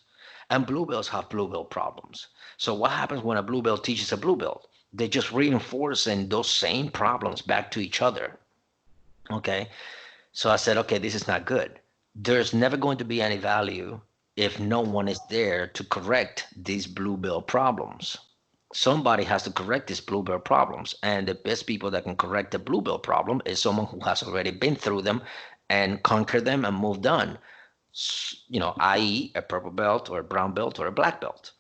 and blue belts have blue belt problems. So what happens when a blue belt teaches a blue belt? They just reinforcing those same problems back to each other. Okay, so I said, okay, this is not good. There's never going to be any value if no one is there to correct these blue belt problems. Somebody has to correct these blue belt problems, and the best people that can correct the blue belt problem is someone who has already been through them and conquered them and moved on. I.e., a purple belt or a brown belt or a black belt.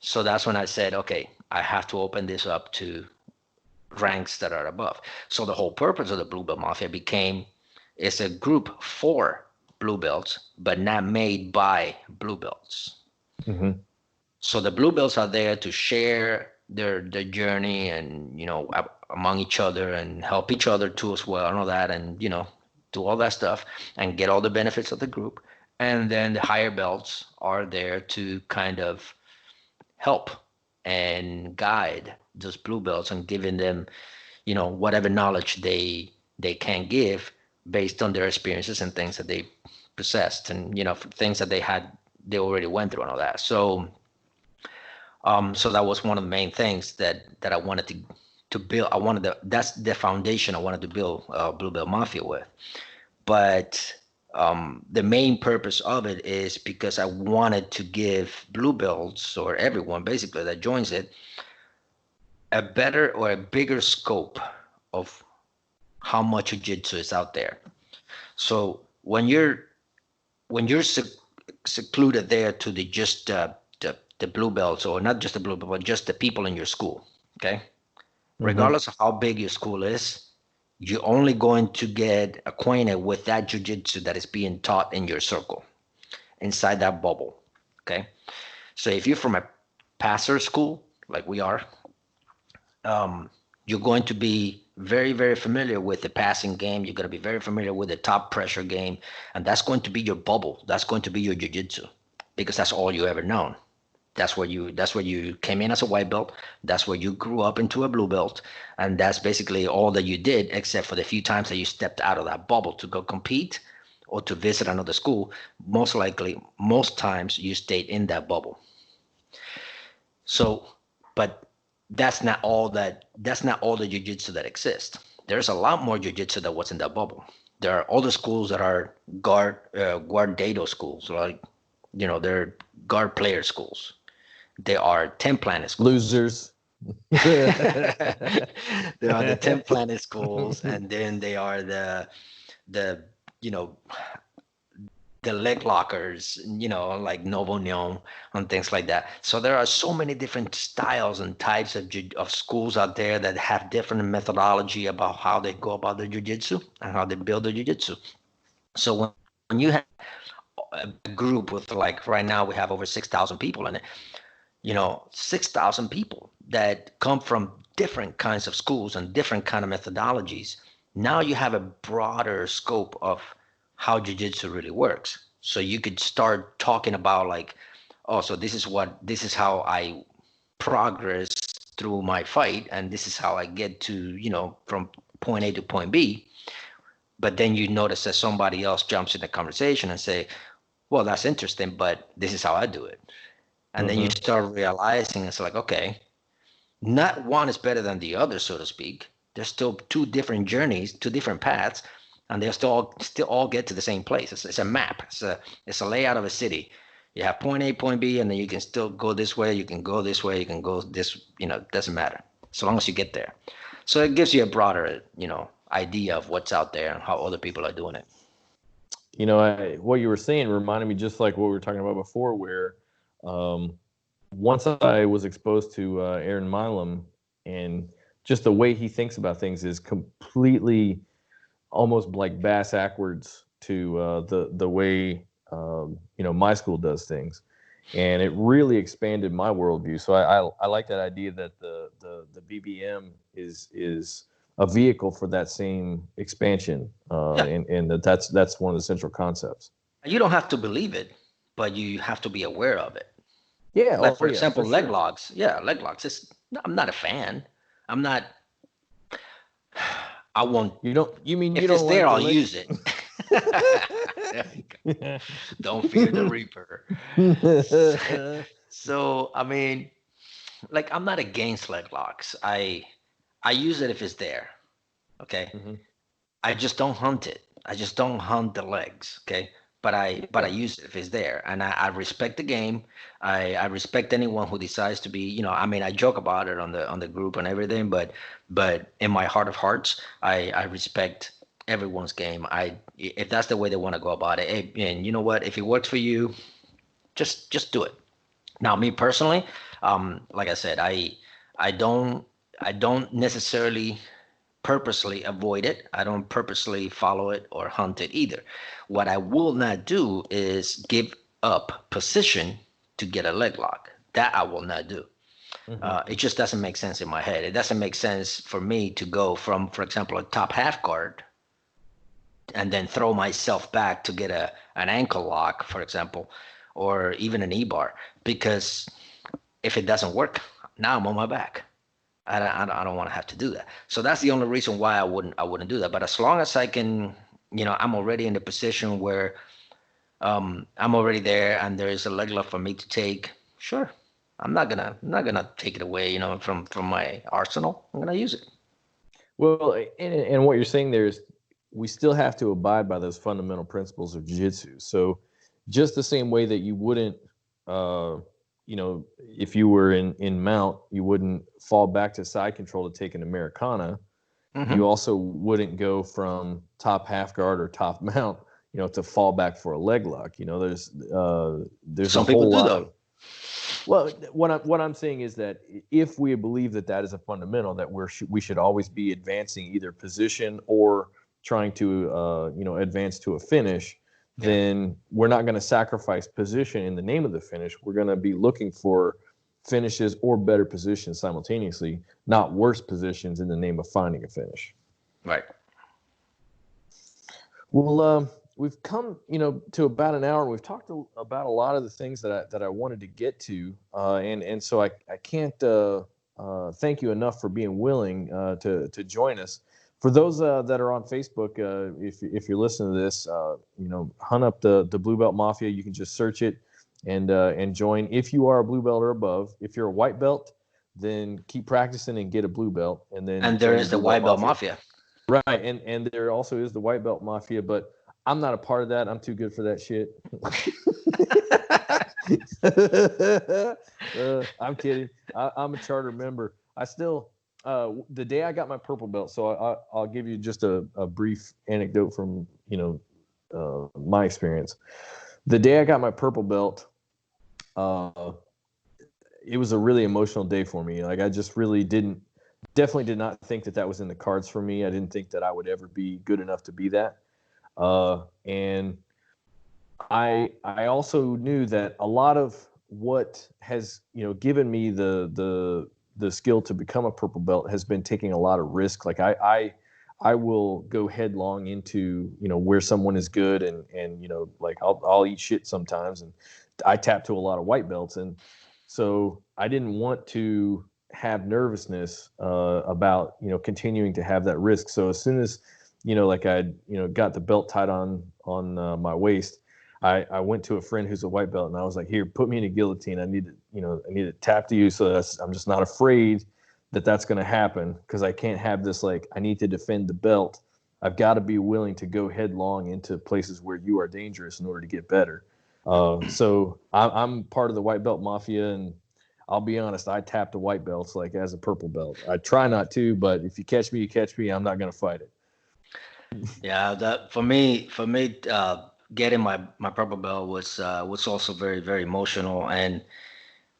So that's when I said, okay, I have to open this up to ranks that are above. So the whole purpose of the Blue Belt Mafia became, it's a group for blue belts, but not made by blue belts. Mm-hmm. So the blue belts are there to share their journey and among each other and help each other too as well and all that, and do all that stuff and get all the benefits of the group. And then the higher belts are there to kind of help and guide those blue belts and giving them whatever knowledge they can give based on their experiences and things that they possessed, and things that they already went through and all that. So that was one of the main things that I wanted to build. That's the foundation I wanted to build Blue Belt Mafia with. But the main purpose of it is because I wanted to give blue belts, or everyone basically that joins it, a better or a bigger scope of how much jiu-jitsu is out there. So when you're secluded there to the blue belts, or not just the blue belt, but just the people in your school, okay? Mm-hmm. Regardless of how big your school is, you're only going to get acquainted with that jiu-jitsu that is being taught in your circle, inside that bubble, okay? So if you're from a passer school, like we are, you're going to be very, very familiar with the passing game. You're going to be very familiar with the top pressure game, and that's going to be your bubble. That's going to be your jiu-jitsu, because that's all you ever known. That's where you came in as a white belt. That's where you grew up into a blue belt, and that's basically all that you did, except for the few times that you stepped out of that bubble to go compete or to visit another school. Most likely, most times you stayed in that bubble. So, but that's not all the jiu-jitsu that exists. There's a lot more jiu-jitsu that was in that bubble. There are other schools that are guardado schools, like they're guard player schools. They are 10 planet schools. Losers. There are the 10 planet schools, and then they are the you know the leg lockers, like Novo Neon and things like that. So there are so many different styles and types of schools out there that have different methodology about how they go about their jiu-jitsu and how they build their jiu-jitsu. So when you have a group with, like, right now we have over 6,000 people in it, 6,000 people that come from different kinds of schools and different kind of methodologies. Now you have a broader scope of how jiu-jitsu really works. So you could start talking about, like, oh, so this is how I progress through my fight, and this is how I get to, from point A to point B. But then you notice that somebody else jumps in the conversation and say, well, that's interesting, but this is how I do it. And then you Mm-hmm. start realizing it's like, okay, not one is better than the other, so to speak. There's still two different journeys, two different paths, and they still all get to the same place. It's a map. It's a layout of a city. You have point A, point B, and then you can still go this way. You can go this way. You can go this. Doesn't matter so long as you get there. So it gives you a broader, idea of what's out there and how other people are doing it. What you were saying reminded me just like what we were talking about before, where um, once I was exposed to Aaron Milam, and just the way he thinks about things is completely almost like bass backwards to the way my school does things, and it really expanded my worldview. So I like that idea that the BBM is a vehicle for that same expansion, Yeah, and that's one of the central concepts. you don't have to believe it, but you have to be aware of it. Yeah. Like Oh for yeah, example, for leg sure. locks. Yeah, leg locks. I'm not a fan. I'm not. I won't. You don't. You mean you If it's don't there, like the I'll leg? use it. There we go. Don't fear the reaper. So I mean, like I'm not against leg locks. I use it if it's there. Okay. Mhm. I just don't hunt it. I just don't hunt the legs. Okay. But I Yeah. use it if it's there, and I respect the game. I respect anyone who decides to be. I mean, I joke about it on the group and everything, but in my heart of hearts, I respect everyone's game. If that's the way they want to go about it, and you know what, if it works for you, just do it. Now, me personally, like I said, I don't I don't necessarily purposely avoid it. I don't purposely follow it or hunt it either. What I will not do is give up position to get a leg lock. That I will not do. Hmm. It just doesn't make sense in my head. It doesn't make sense for me to go from, for example, a top half guard and then throw myself back to get an ankle lock, for example, or even an e-bar, because if it doesn't work, now I'm on my back. I don't want to have to do that. So that's the only reason why I wouldn't do that. But as long as I can, I'm already in the position where I'm already there and there is a leg lock for me to take. Sure, I'm not gonna take it away, from my arsenal. I'm gonna use it. Well, and what you're saying there is we still have to abide by those fundamental principles of jiu-jitsu. So just the same way that you wouldn't, if you were in mount, you wouldn't fall back to side control to take an Americana. You Hmm. also wouldn't go from top half guard or top mount, to fall back for a leg lock. There's a Some people whole do lot though. of. Well, what I'm saying is that if we believe that is a fundamental, that we should always be advancing either position or trying to advance to a finish, Yeah. then we're not going to sacrifice position in the name of the finish. We're going to be looking for finishes or better positions simultaneously, not worse positions in the name of finding a finish. Right. Well, we've come, to about an hour, and we've talked about a lot of the things that I wanted to get to, and so I can't thank you enough for being willing to join us. For those that are on Facebook, if you're listening to this, hunt up the Blue Belt Mafia. You can just search it and join. If you are a blue belt or above, if you're a white belt, then keep practicing and get a blue belt, and then And there join the is the Blue Belt white belt Mafia. mafia. Right, and there also is the white belt mafia, but I'm not a part of that. I'm too good for that shit. I'm kidding. I'm a charter member. I still, the day I got my purple belt. So I'll give you just a brief anecdote from my experience. The day I got my purple belt, uh, it was a really emotional day for me. Like I just really definitely did not think that was in the cards for me. I didn't think that I would ever be good enough to be that. And I also knew that a lot of what has given me the skill to become a purple belt has been taking a lot of risk. Like I will go headlong into where someone is good, and like I'll eat shit sometimes, and I tap to a lot of white belts, and so I didn't want to have nervousness about continuing to have that risk. So as soon as like I got the belt tied on my waist, I went to a friend who's a white belt, and I was like, here, put me in a guillotine. I need to tap to you, so I'm just not afraid that's going to happen, because I can't have this, like, I need to defend the belt. I've got to be willing to go headlong into places where you are dangerous in order to get better. So I'm part of the white belt mafia, and I'll be honest, I tap the white belts like as a purple belt. I try not to, but if you catch me, you catch me. I'm not going to fight it. Yeah, that for me, getting my purple belt was also very very emotional, and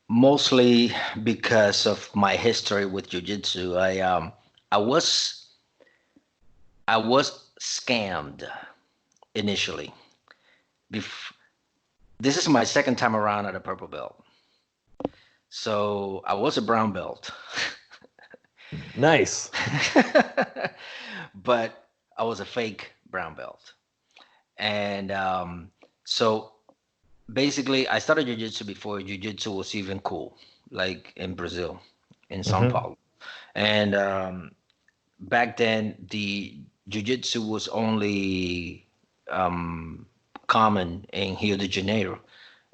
mostly because of my history with jiu-jitsu. I was I was scammed initially. Bef- this is my second time around at a purple belt. So I was a brown belt. Nice. But I was a fake brown belt. And so basically, I started jiu-jitsu before jiu-jitsu was even cool, like in Brazil, in São Mm-hmm. Paulo. And back then, the jiu-jitsu was only um, common in Rio de Janeiro,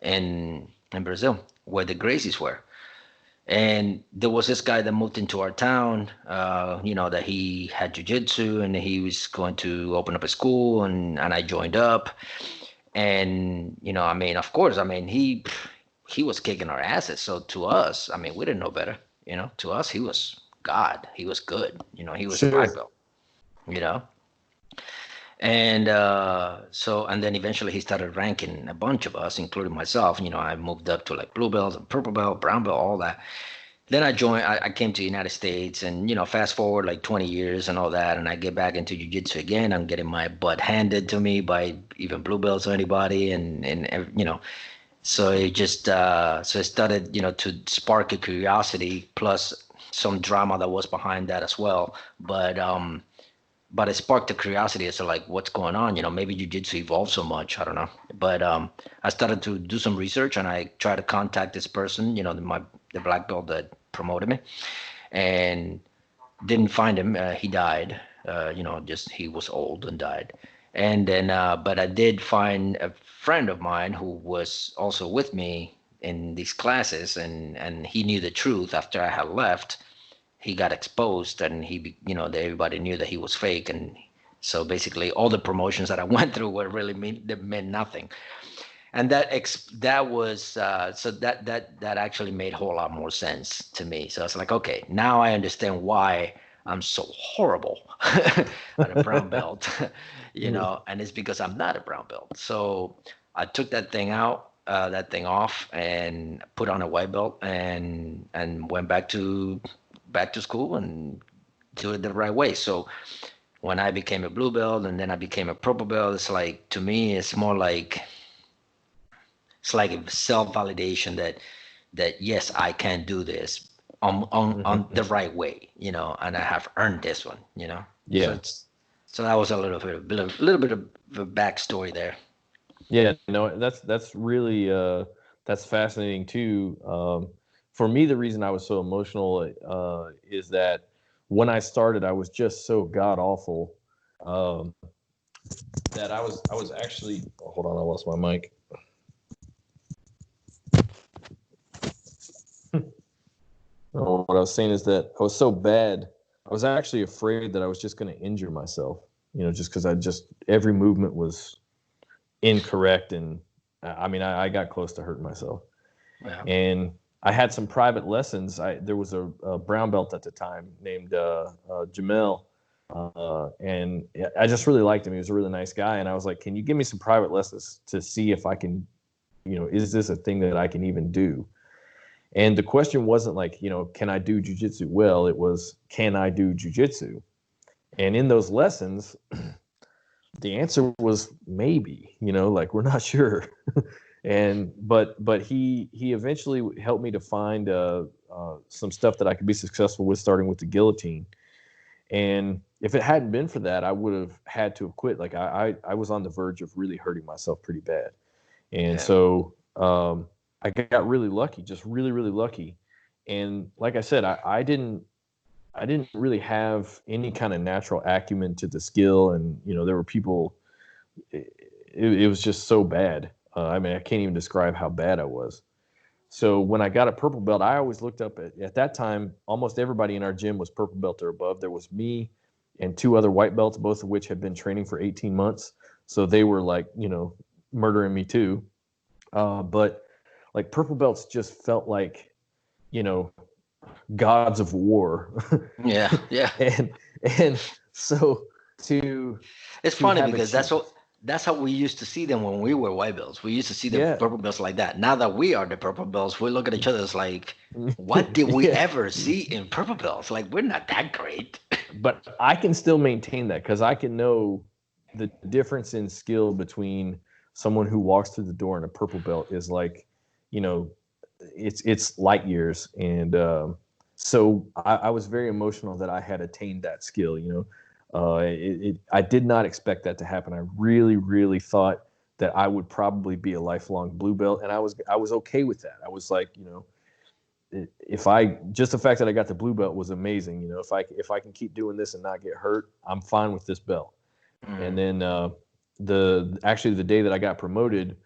in Brazil, where the Gracies were. And there was this guy that moved into our town, that he had jiu-jitsu and he was going to open up a school, and I joined up. And, I mean, of course, I mean, he was kicking our asses. So to us, I mean, we didn't know better. To us, he was God. He was good. He was a black Sure. belt, you know. And and then eventually he started ranking a bunch of us, including myself. I moved up to like blue belt and purple belt, brown belt, all that. Then I came to the United States, and fast forward like 20 years and all that, and I get back into jiu-jitsu again. I'm getting my butt handed to me by even blue belts or anybody, and so it started to spark a curiosity, plus some drama that was behind that as well. But it sparked the curiosity as to like what's going on. Maybe jiu-jitsu evolved so much. I don't know. But I started to do some research, and I tried to contact this person, the black belt that promoted me, and didn't find him. He died. Just he was old and died. And then, but I did find a friend of mine who was also with me in these classes, and he knew the truth after I had left. He got exposed, and everybody knew that he was fake. And so basically all the promotions that I went through were really meant nothing. And that was so that actually made a whole lot more sense to me. So it's like, okay, now I understand why I'm so horrible at a brown belt. And it's because I'm not a brown belt. So I took that thing off, and put on a white belt, and went back to school and do it the right way. So when I became a blue belt and then I became a purple belt, it's like, to me, it's like a self-validation that yes, I can do this on Mm-hmm. the right way, and I have earned this one. So Yeah. that was a little bit of a backstory there. Yeah, no, that's really that's fascinating too. For me, the reason I was so emotional is that when I started, I was just so god awful um, that I was actually. Oh, hold on, I lost my mic. Oh, what I was saying is that I was so bad. I was actually afraid that I was just going to injure myself. Just because every movement was incorrect, and I mean, I got close to hurting myself. Yeah. And I had some private lessons. There was a brown belt at the time named Jamel, and I just really liked him. He was a really nice guy, and I was like, "Can you give me some private lessons to see if I can, is this a thing that I can even do?" And the question wasn't like, can I do jujitsu well? It was, can I do jujitsu? And in those lessons, the answer was maybe, like, we're not sure. But he eventually helped me to find some stuff that I could be successful with, starting with the guillotine. And if it hadn't been for that, I would have had to have quit. Like, I was on the verge of really hurting myself pretty bad. And Yeah. so I got really lucky, just really, really lucky. And like I said, I didn't really have any kind of natural acumen to the skill. And, there were people it was just so bad. I mean, I can't even describe how bad I was. So when I got a purple belt, I always looked up at that time, almost everybody in our gym was purple belt or above. There was me and two other white belts, both of which had been training for 18 months. So they were like, murdering me too. But like purple belts just felt like, you know, gods of war. Yeah, yeah. and so to It's to funny have because achieved, that's how we used to see them when we were white belts. We used to see the yeah. purple belts like that. Now that we are the purple belts, we look at each other as like, what did we Yeah. ever see in purple belts? Like we're not that great. But I can still maintain that because I can know the difference in skill between someone who walks through the door and a purple belt is like, you know, it's light years. And so I was very emotional that I had attained that skill. I did not expect that to happen. I really, really thought that I would probably be a lifelong blue belt, and I was okay with that. I was like, if I just the fact that I got the blue belt was amazing. If I can keep doing this and not get hurt, I'm fine with this belt. And Mm. then the day that I got promoted,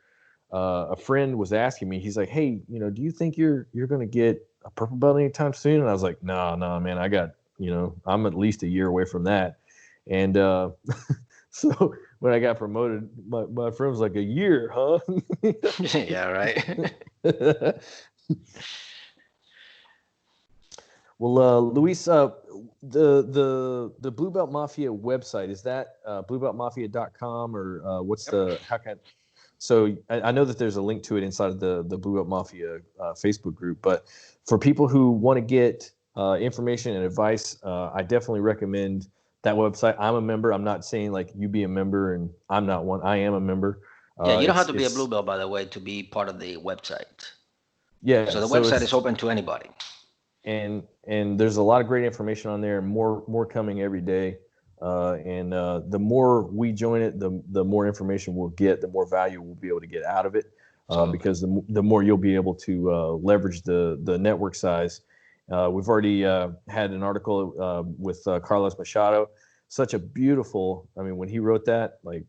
a friend was asking me. He's like, "Hey, do you think you're going to get a purple belt anytime soon?" And I was like, "No, no, man. I'm at least a year away from that." And so when I got promoted, my friend was like, "A year, huh?" Yeah, right. Well, Luis, the Blue Belt Mafia website, is that bluebeltmafia.com, or what's Yep. how can so I know that there's a link to it inside of the Blue Belt Mafia Facebook group, but for people who want to get information and advice, I definitely recommend that website. I'm a member. I'm not saying like you be a member and I'm not one. I am a member. Yeah, you don't have It's to be a blue it's belt, by the way, to be part of the website. So Yeah, the so website is it's open to anybody. and there's a lot of great information on there, and more coming every day. And the more we join it, the more information we'll get, the more value we'll be able to get out of it. Absolutely. Because the more you'll be able to leverage the network size. We've already had an article with Carlos Machado. Such a beautiful. I mean, when he wrote that, like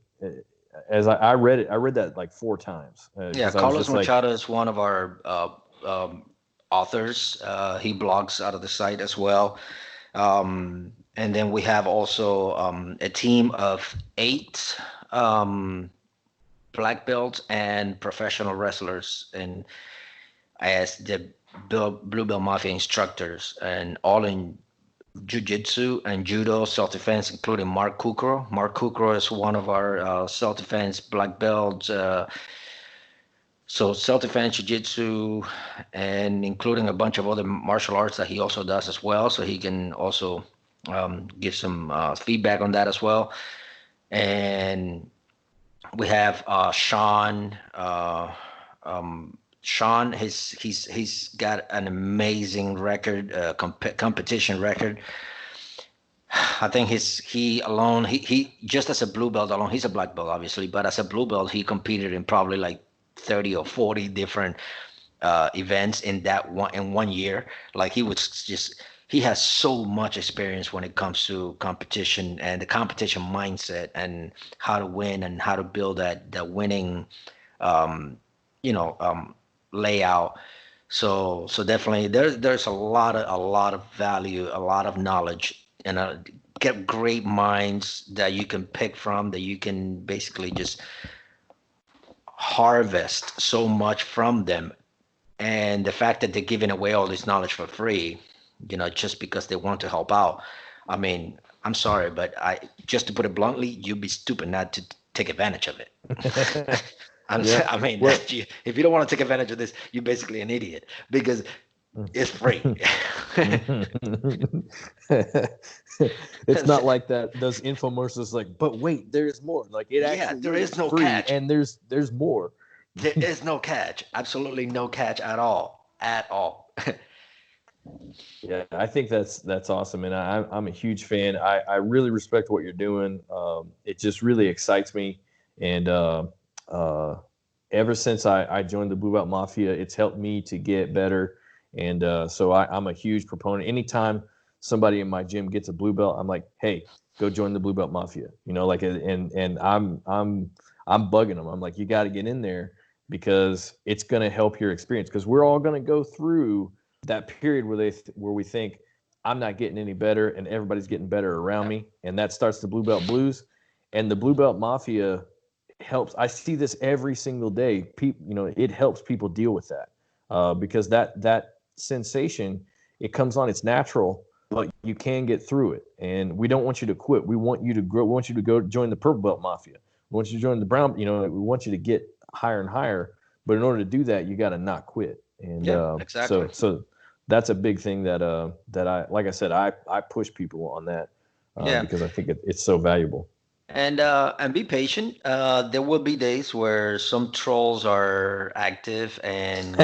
as I read it, I read that like 4 times Yeah, because I was Carlos just like, Machado is one of our authors. He blogs out of the site as well. And then we have also a team of 8 um, black belts and professional wrestlers, and as the Blue Belt Mafia instructors, and all in Jiu-Jitsu and Judo, self-defense, including Mark Kukro. Mark Kukro is one of our self-defense black belts. So self-defense, jiu-jitsu, and including a bunch of other martial arts that he also does as well. So he can also give some feedback on that as well. And we have Sean. Sean, he's got an amazing record, competition record. I think he alone, he just as a blue belt alone, he's a black belt obviously, but as a blue belt, he competed in probably like 30 or 40 different events in one year. Like he has so much experience when it comes to competition and the competition mindset and how to win and how to build that winning um, you know layout. So definitely there's a lot of value, a lot of knowledge, and get great minds that you can pick from, that you can basically just harvest so much from them. And the fact that they're giving away all this knowledge for free, just because they want to help out. I mean, I'm sorry, but I just to put it bluntly, you'd be stupid not to take advantage of it. yeah. I mean, Well, if you don't want to take advantage of this, you're basically an idiot because it's free. it's not like that. Those infomercials like, but wait, there's more. Like it Yeah, actually there is is no free, catch. and there's more. There is no catch. Absolutely no catch at all. At all. Yeah, I think that's awesome, and I'm a huge fan. I really respect what you're doing. It just really excites me, and uh, ever since I joined the Blue Belt Mafia, it's helped me to get better, and so I'm a huge proponent. Anytime somebody in my gym gets a blue belt, I'm like, hey, go join the Blue Belt Mafia. Like, and I'm bugging them. I'm like, you got to get in there because it's going to help your experience. Because we're all going to go through that period where we think I'm not getting any better and everybody's getting better around me, and that starts the Blue Belt Blues, and the Blue Belt Mafia helps. I see this every single day. People, it helps people deal with that because that sensation, it comes on. It's natural, but you can get through it. And we don't want you to quit. We want you to grow. We want you to go join the Purple Belt Mafia. We want you to join the Brown. We want you to get higher and higher. But in order to do that, you got to not quit. And exactly. so that's a big thing that I, like I said, I push people on that because I think it's so valuable. And be patient. There will be days where some trolls are active and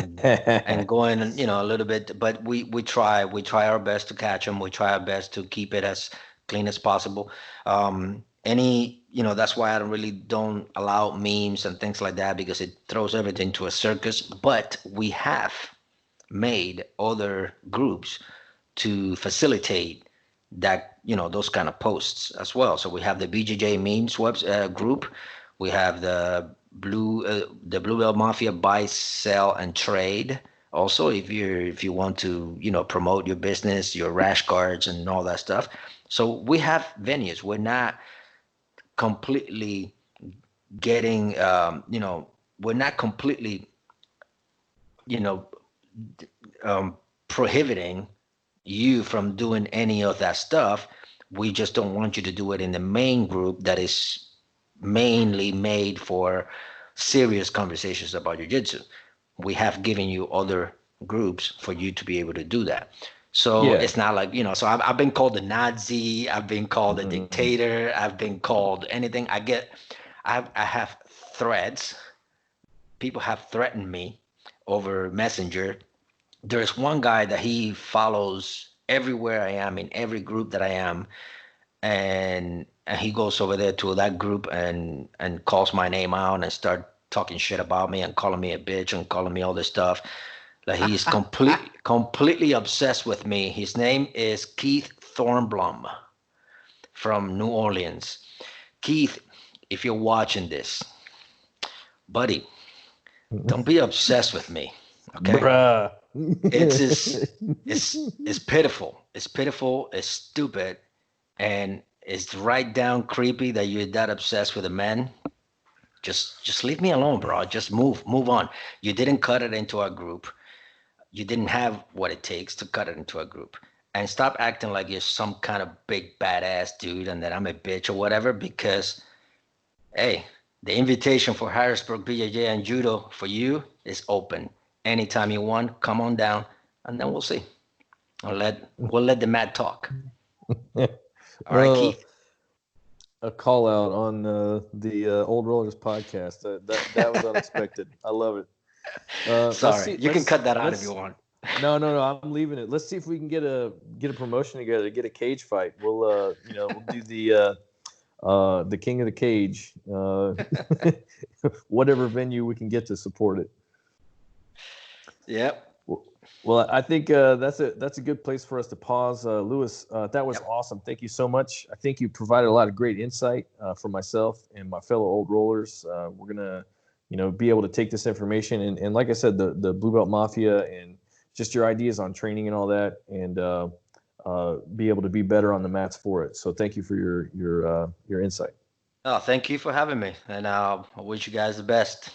going, a little bit. But we try our best to catch them. We try our best to keep it as clean as possible. That's why I don't allow memes and things like that because it throws everything to a circus. But we have made other groups to facilitate that, those kind of posts as well. So we have the BJJ memes group. We have the Blue Belt Mafia buy, sell, and trade. Also, if you want to, promote your business, your rash guards and all that stuff. So we have venues. We're not completely getting, we're not completely, you know, prohibiting you from doing any of that stuff. We just don't want you to do it in the main group that is mainly made for serious conversations about jiu-jitsu. We have given you other groups for you to be able to do that. So it's not like, so I've been called a Nazi, I've been called a dictator, I've been called anything. I have threats. People have threatened me over Messenger. There's one guy that he follows everywhere I am, in every group that I am, and he goes over there to that group and calls my name out and start talking shit about me and calling me a bitch and calling me all this stuff. Like he's completely obsessed with me. His name is Keith Thornblum from New Orleans. Keith, if you're watching this, buddy, don't be obsessed with me, okay? Bruh. It's pitiful. It's pitiful. It's stupid, and it's right down creepy that you're that obsessed with a man. Just leave me alone, bro. Just move on. You didn't cut it into our group. You didn't have what it takes to cut it into a group. And stop acting like you're some kind of big badass dude and that I'm a bitch or whatever, because hey, the invitation for Harrisburg BJJ and Judo for you is open. Anytime you want, come on down, and then we'll see. We'll let the mat talk. All right, Keith. A call out on the Old Rollers podcast. That was unexpected. I love it. Sorry, you can cut that out if you want. No, I'm leaving it. Let's see if we can get a promotion together, get a cage fight. We'll we'll do the King of the Cage, whatever venue we can get to support it. Yep. Well, I think that's a good place for us to pause. Louis, that was awesome. Thank you so much. I think you provided a lot of great insight for myself and my fellow Old Rollers. We're gonna, be able to take this information and like I said, the Blue Belt Mafia and just your ideas on training and all that, and be able to be better on the mats for it. So thank you for your insight. Oh, thank you for having me, and I wish you guys the best.